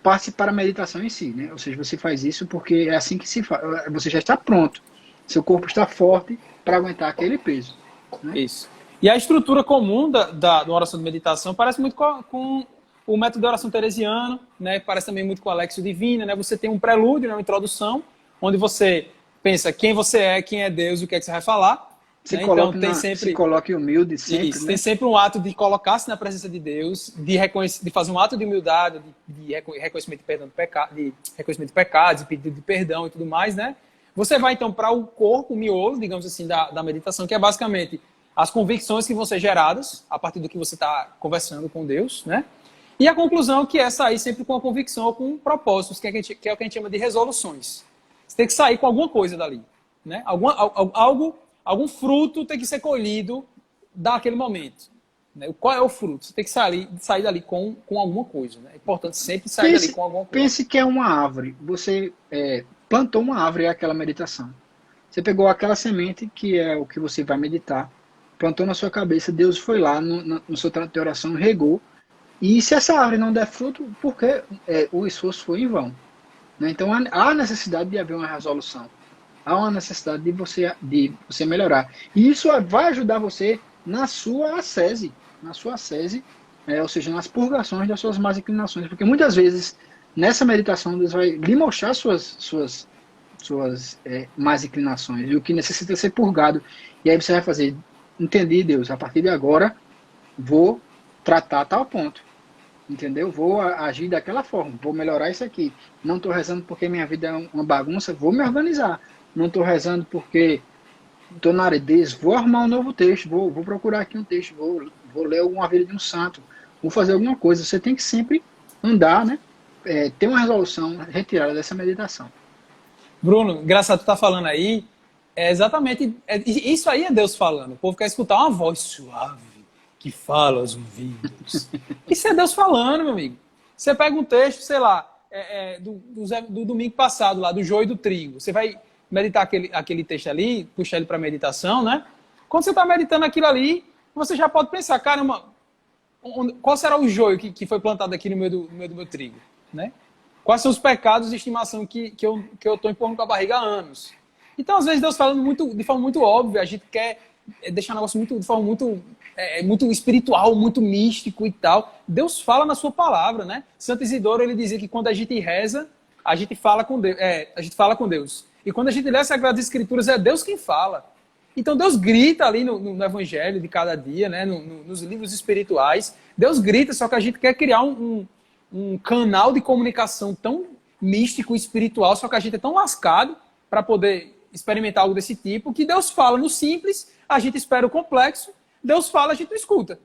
passe para a meditação em si, né? Ou seja, você faz isso porque é assim que se faz. Você já está pronto, seu corpo está forte para aguentar aquele peso. Né? Isso. E a estrutura comum da oração de meditação parece muito com o método de oração teresiano, né? Parece também muito com a Alexio Divina, né? Você tem um prelúdio, né? Uma introdução, onde você pensa quem você é, quem é Deus, o que é que você vai falar. Se, né? coloque Então, tem sempre, se coloque humilde sempre. Isso, né? tem sempre um ato de colocar-se na presença de Deus, de fazer um ato de humildade, de reconhecimento de perdão de reconhecimento de pecados, de pedido de perdão e tudo mais, né? Você vai então para o corpo, o miolo, digamos assim, da meditação, que é basicamente as convicções que vão ser geradas a partir do que você está conversando com Deus, né? E a conclusão que é sair sempre com a convicção ou com propósitos, que é o que a gente chama de resoluções. Você tem que sair com alguma coisa dali, né? Algum fruto tem que ser colhido daquele momento. Né? Qual é o fruto? Você tem que sair dali com alguma coisa. Né? É importante sempre sair dali com alguma coisa. Pense que é uma árvore. Você plantou uma árvore, é aquela meditação. Você pegou aquela semente, que é o que você vai meditar, plantou na sua cabeça, Deus foi lá no seu trato de oração, regou. E se essa árvore não der fruto, porque o esforço foi em vão. Né? Então há necessidade de haver uma resolução. Há uma necessidade de você melhorar. E isso vai ajudar você na sua ascese. Ou seja, nas purgações das suas más inclinações. Porque muitas vezes, nessa meditação, Deus vai lhe mostrar suas más inclinações. E o que necessita ser purgado. E aí você vai fazer, entendi, Deus, a partir de agora, vou tratar a tal ponto. Entendeu? Vou agir daquela forma. Vou melhorar isso aqui. Não estou rezando porque minha vida é uma bagunça. Vou me organizar. Não estou rezando porque estou na aridez, vou arrumar um novo texto, vou procurar aqui um texto, vou ler alguma vida de um santo, vou fazer alguma coisa. Você tem que sempre andar, né? Ter uma resolução retirada dessa meditação. Bruno, engraçado tu tá falando aí, exatamente, isso aí é Deus falando. O povo quer escutar uma voz suave que fala aos ouvidos. Isso é Deus falando, meu amigo. Você pega um texto, sei lá, do domingo passado, lá, do joio e do trigo. Você vai meditar aquele texto ali, puxar ele para meditação, né? Quando você está meditando aquilo ali, você já pode pensar, caramba, qual será o joio que foi plantado aqui no meio do meu trigo, né? Quais são os pecados de estimação que eu estou empurrando com a barriga há anos? Então, às vezes, Deus falando de forma muito óbvia, a gente quer deixar o negócio de forma muito espiritual, muito místico e tal. Deus fala na sua palavra, né? Santo Isidoro, ele dizia que quando a gente reza, a gente fala com Deus. E quando a gente lê as Sagradas Escrituras, é Deus quem fala. Então Deus grita ali no Evangelho de cada dia, né? Nos livros espirituais. Deus grita, só que a gente quer criar um canal de comunicação tão místico e espiritual, só que a gente é tão lascado para poder experimentar algo desse tipo, que Deus fala no simples, a gente espera o complexo, Deus fala, a gente não escuta.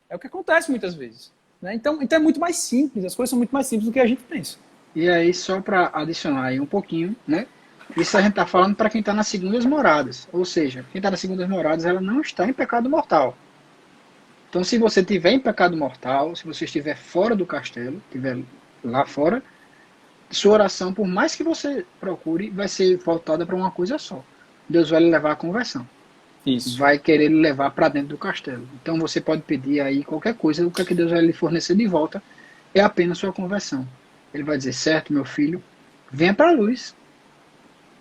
É o que acontece muitas vezes. Né? Então é muito mais simples, as coisas são muito mais simples do que a gente pensa. E aí, só para adicionar aí um pouquinho, né? Isso a gente está falando para quem está nas segundas moradas. Ou seja, quem está nas segundas moradas, ela não está em pecado mortal. Então, se você estiver em pecado mortal, se você estiver fora do castelo, estiver lá fora, sua oração, por mais que você procure, vai ser voltada para uma coisa só. Deus vai lhe levar à conversão. Isso. Vai querer lhe levar para dentro do castelo. Então, você pode pedir aí qualquer coisa, o que é que Deus vai lhe fornecer de volta é apenas sua conversão. Ele vai dizer, certo, meu filho, venha para a luz.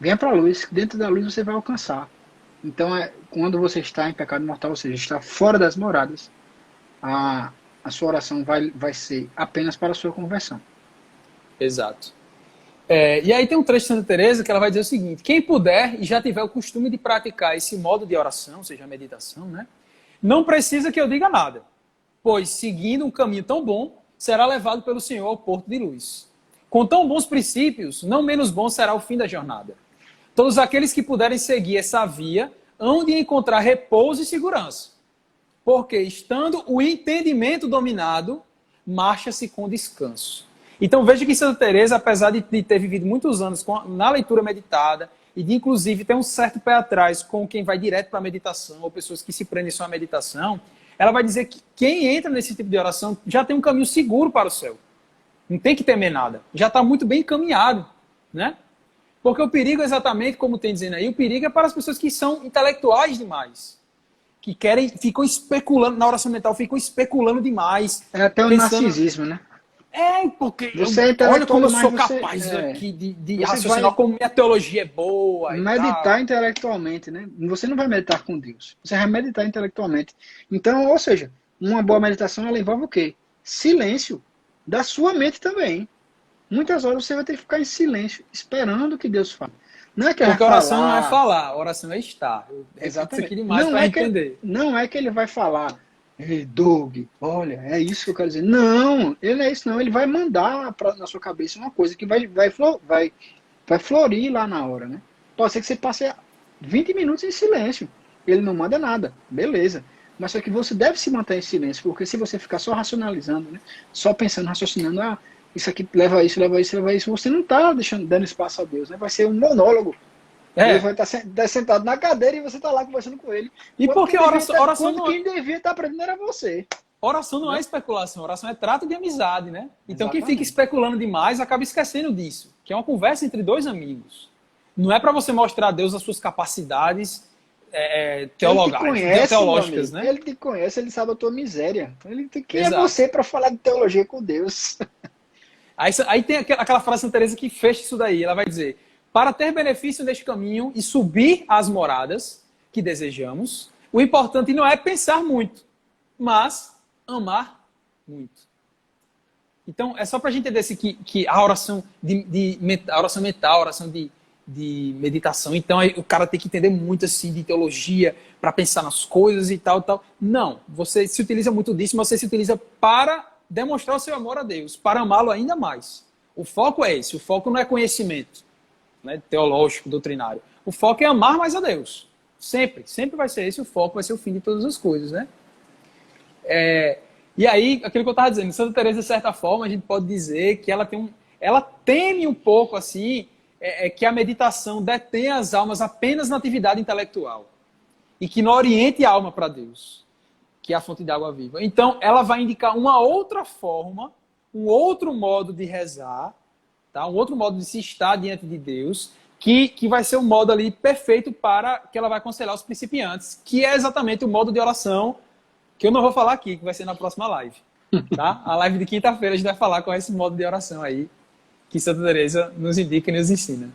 Venha para a luz, dentro da luz você vai alcançar. Então, quando você está em pecado mortal, ou seja, está fora das moradas, a sua oração vai ser apenas para a sua conversão. Exato. E aí tem um trecho de Santa Teresa que ela vai dizer o seguinte: quem puder e já tiver o costume de praticar esse modo de oração, ou seja, a meditação, né, não precisa que eu diga nada, pois seguindo um caminho tão bom, será levado pelo Senhor ao porto de luz. Com tão bons princípios, não menos bom será o fim da jornada. Todos aqueles que puderem seguir essa via hão de encontrar repouso e segurança. Porque, estando o entendimento dominado, marcha-se com descanso. Então veja que Santa Teresa, apesar de ter vivido muitos anos na leitura meditada, e de inclusive ter um certo pé atrás com quem vai direto para a meditação, ou pessoas que se prendem só à meditação, ela vai dizer que quem entra nesse tipo de oração já tem um caminho seguro para o céu. Não tem que temer nada. Já está muito bem encaminhado, né? Porque o perigo, exatamente como tem dizendo aí, o perigo é para as pessoas que são intelectuais demais. Que ficam especulando, na oração mental, ficam especulando demais. É até um narcisismo, né? Porque você olha como eu sou capaz aqui de raciocinar, como minha teologia é boa. Meditar intelectualmente, né? Você não vai meditar com Deus. Você vai meditar intelectualmente. Então, ou seja, uma boa meditação, ela envolve o quê? Silêncio. Da sua mente também. Muitas horas você vai ter que ficar em silêncio, esperando que Deus fale. Não é que porque oração não é falar, oração é estar. Exatamente. Isso aqui demais para entender. Não é que ele vai falar, ei, Doug, olha, é isso que eu quero dizer. Não, ele não é isso não. Ele vai mandar na sua cabeça uma coisa que vai florir lá na hora, né? Pode ser que você passe 20 minutos em silêncio. Ele não manda nada, beleza. Mas só que você deve se manter em silêncio, porque se você ficar só racionalizando, né? Só pensando, raciocinando, isso aqui leva a isso, você não está dando espaço a Deus, né? Vai ser um monólogo. Ele vai estar sentado na cadeira e você está lá conversando com ele. E porque oração não quem devia estar aprendendo era você. Oração não é especulação, oração é trato de amizade, né? Então quem fica especulando demais acaba esquecendo disso, que é uma conversa entre dois amigos. Não é para você mostrar a Deus as suas capacidades teológicas, né? Ele te conhece, ele sabe a tua miséria. Quem é você para falar de teologia com Deus? Aí tem aquela frase de Santa Teresa que fecha isso daí. Ela vai dizer: para ter benefício neste caminho e subir às moradas que desejamos, o importante não é pensar muito, mas amar muito. Então, é só para a gente entender que a oração a oração mental, a oração de meditação, então aí o cara tem que entender muito assim de teologia para pensar nas coisas e tal. Não, você se utiliza muito disso, mas você se utiliza para demonstrar o seu amor a Deus, para amá-lo ainda mais. O foco é esse, o foco não é conhecimento, né, teológico, doutrinário. O foco é amar mais a Deus. Sempre vai ser esse o foco, vai ser o fim de todas as coisas, né? E aí, aquilo que eu estava dizendo, Santa Teresa, de certa forma, a gente pode dizer que ela teme um pouco assim, que a meditação detém as almas apenas na atividade intelectual e que não oriente a alma para Deus, que é a fonte de água viva. Então, ela vai indicar uma outra forma, um outro modo de rezar, tá? Um outro modo de se estar diante de Deus, que vai ser um modo ali perfeito para que ela vai aconselhar os principiantes, que é exatamente o modo de oração que eu não vou falar aqui, que vai ser na próxima live. Tá? A live de quinta-feira a gente vai falar com esse modo de oração aí, que Santa Teresa nos indica e nos ensina.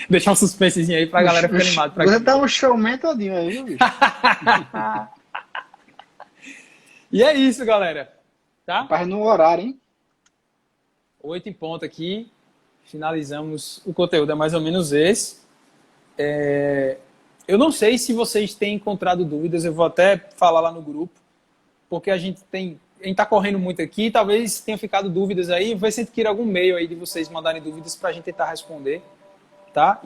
Deixar um suspensezinho aí pra galera ficar animada. Você tá um showman todinho aí, viu, bicho? E é isso, galera. Tá? Mas no horário, hein? 8 em ponto aqui. Finalizamos o conteúdo, é mais ou menos esse. Eu não sei se vocês têm encontrado dúvidas, eu vou até falar lá no grupo, porque a gente tá correndo muito aqui, talvez tenha ficado dúvidas aí, vai ser que ir algum e-mail aí de vocês mandarem dúvidas pra gente tentar responder, tá?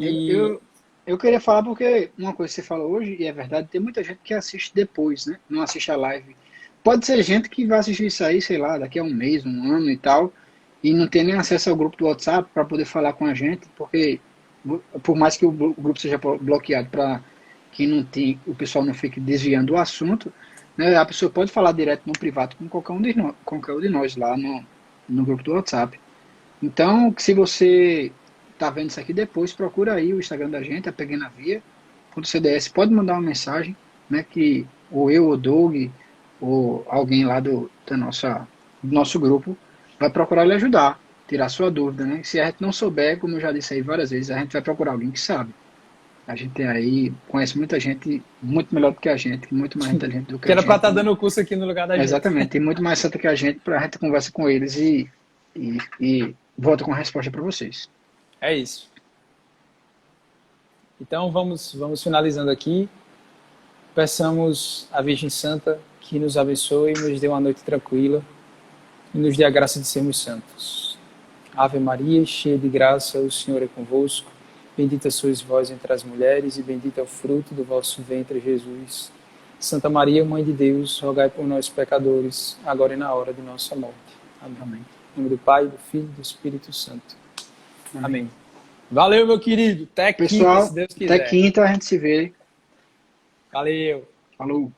Eu queria falar porque uma coisa que você falou hoje, e é verdade, tem muita gente que assiste depois, né? Não assiste a live. Pode ser gente que vai assistir isso aí, sei lá, daqui a um mês, um ano e tal, e não tem nem acesso ao grupo do WhatsApp para poder falar com a gente, porque por mais que o grupo seja bloqueado para que não tem, o pessoal não fique desviando o assunto, né, a pessoa pode falar direto no privado com qualquer um de nós lá no grupo do WhatsApp. Então, se você está vendo isso aqui depois, procura aí o Instagram da gente, a Pequena Via, .cds, pode mandar uma mensagem, né, que ou eu, ou Doug, ou alguém lá do nosso grupo vai procurar lhe ajudar, tirar sua dúvida, né? Se a gente não souber, como eu já disse aí várias vezes, a gente vai procurar alguém que sabe. A gente aí conhece muita gente muito melhor do que a gente, muito mais inteligente do que a gente. Que era para estar dando o curso aqui no lugar da gente. Exatamente, tem muito mais santa que a gente conversa com eles e volta com a resposta para vocês. É isso. Então vamos finalizando aqui. Peçamos à Virgem Santa que nos abençoe, nos dê uma noite tranquila e nos dê a graça de sermos santos. Ave Maria, cheia de graça, o Senhor é convosco. Bendita sois vós entre as mulheres e bendito é o fruto do vosso ventre, Jesus. Santa Maria, Mãe de Deus, rogai por nós pecadores, agora e na hora de nossa morte. Amém. Amém. Em nome do Pai, do Filho e do Espírito Santo. Amém. Amém. Valeu, meu querido. Até quinta, Pessoal, se Deus quiser. até quinta a gente se vê. Valeu. Falou.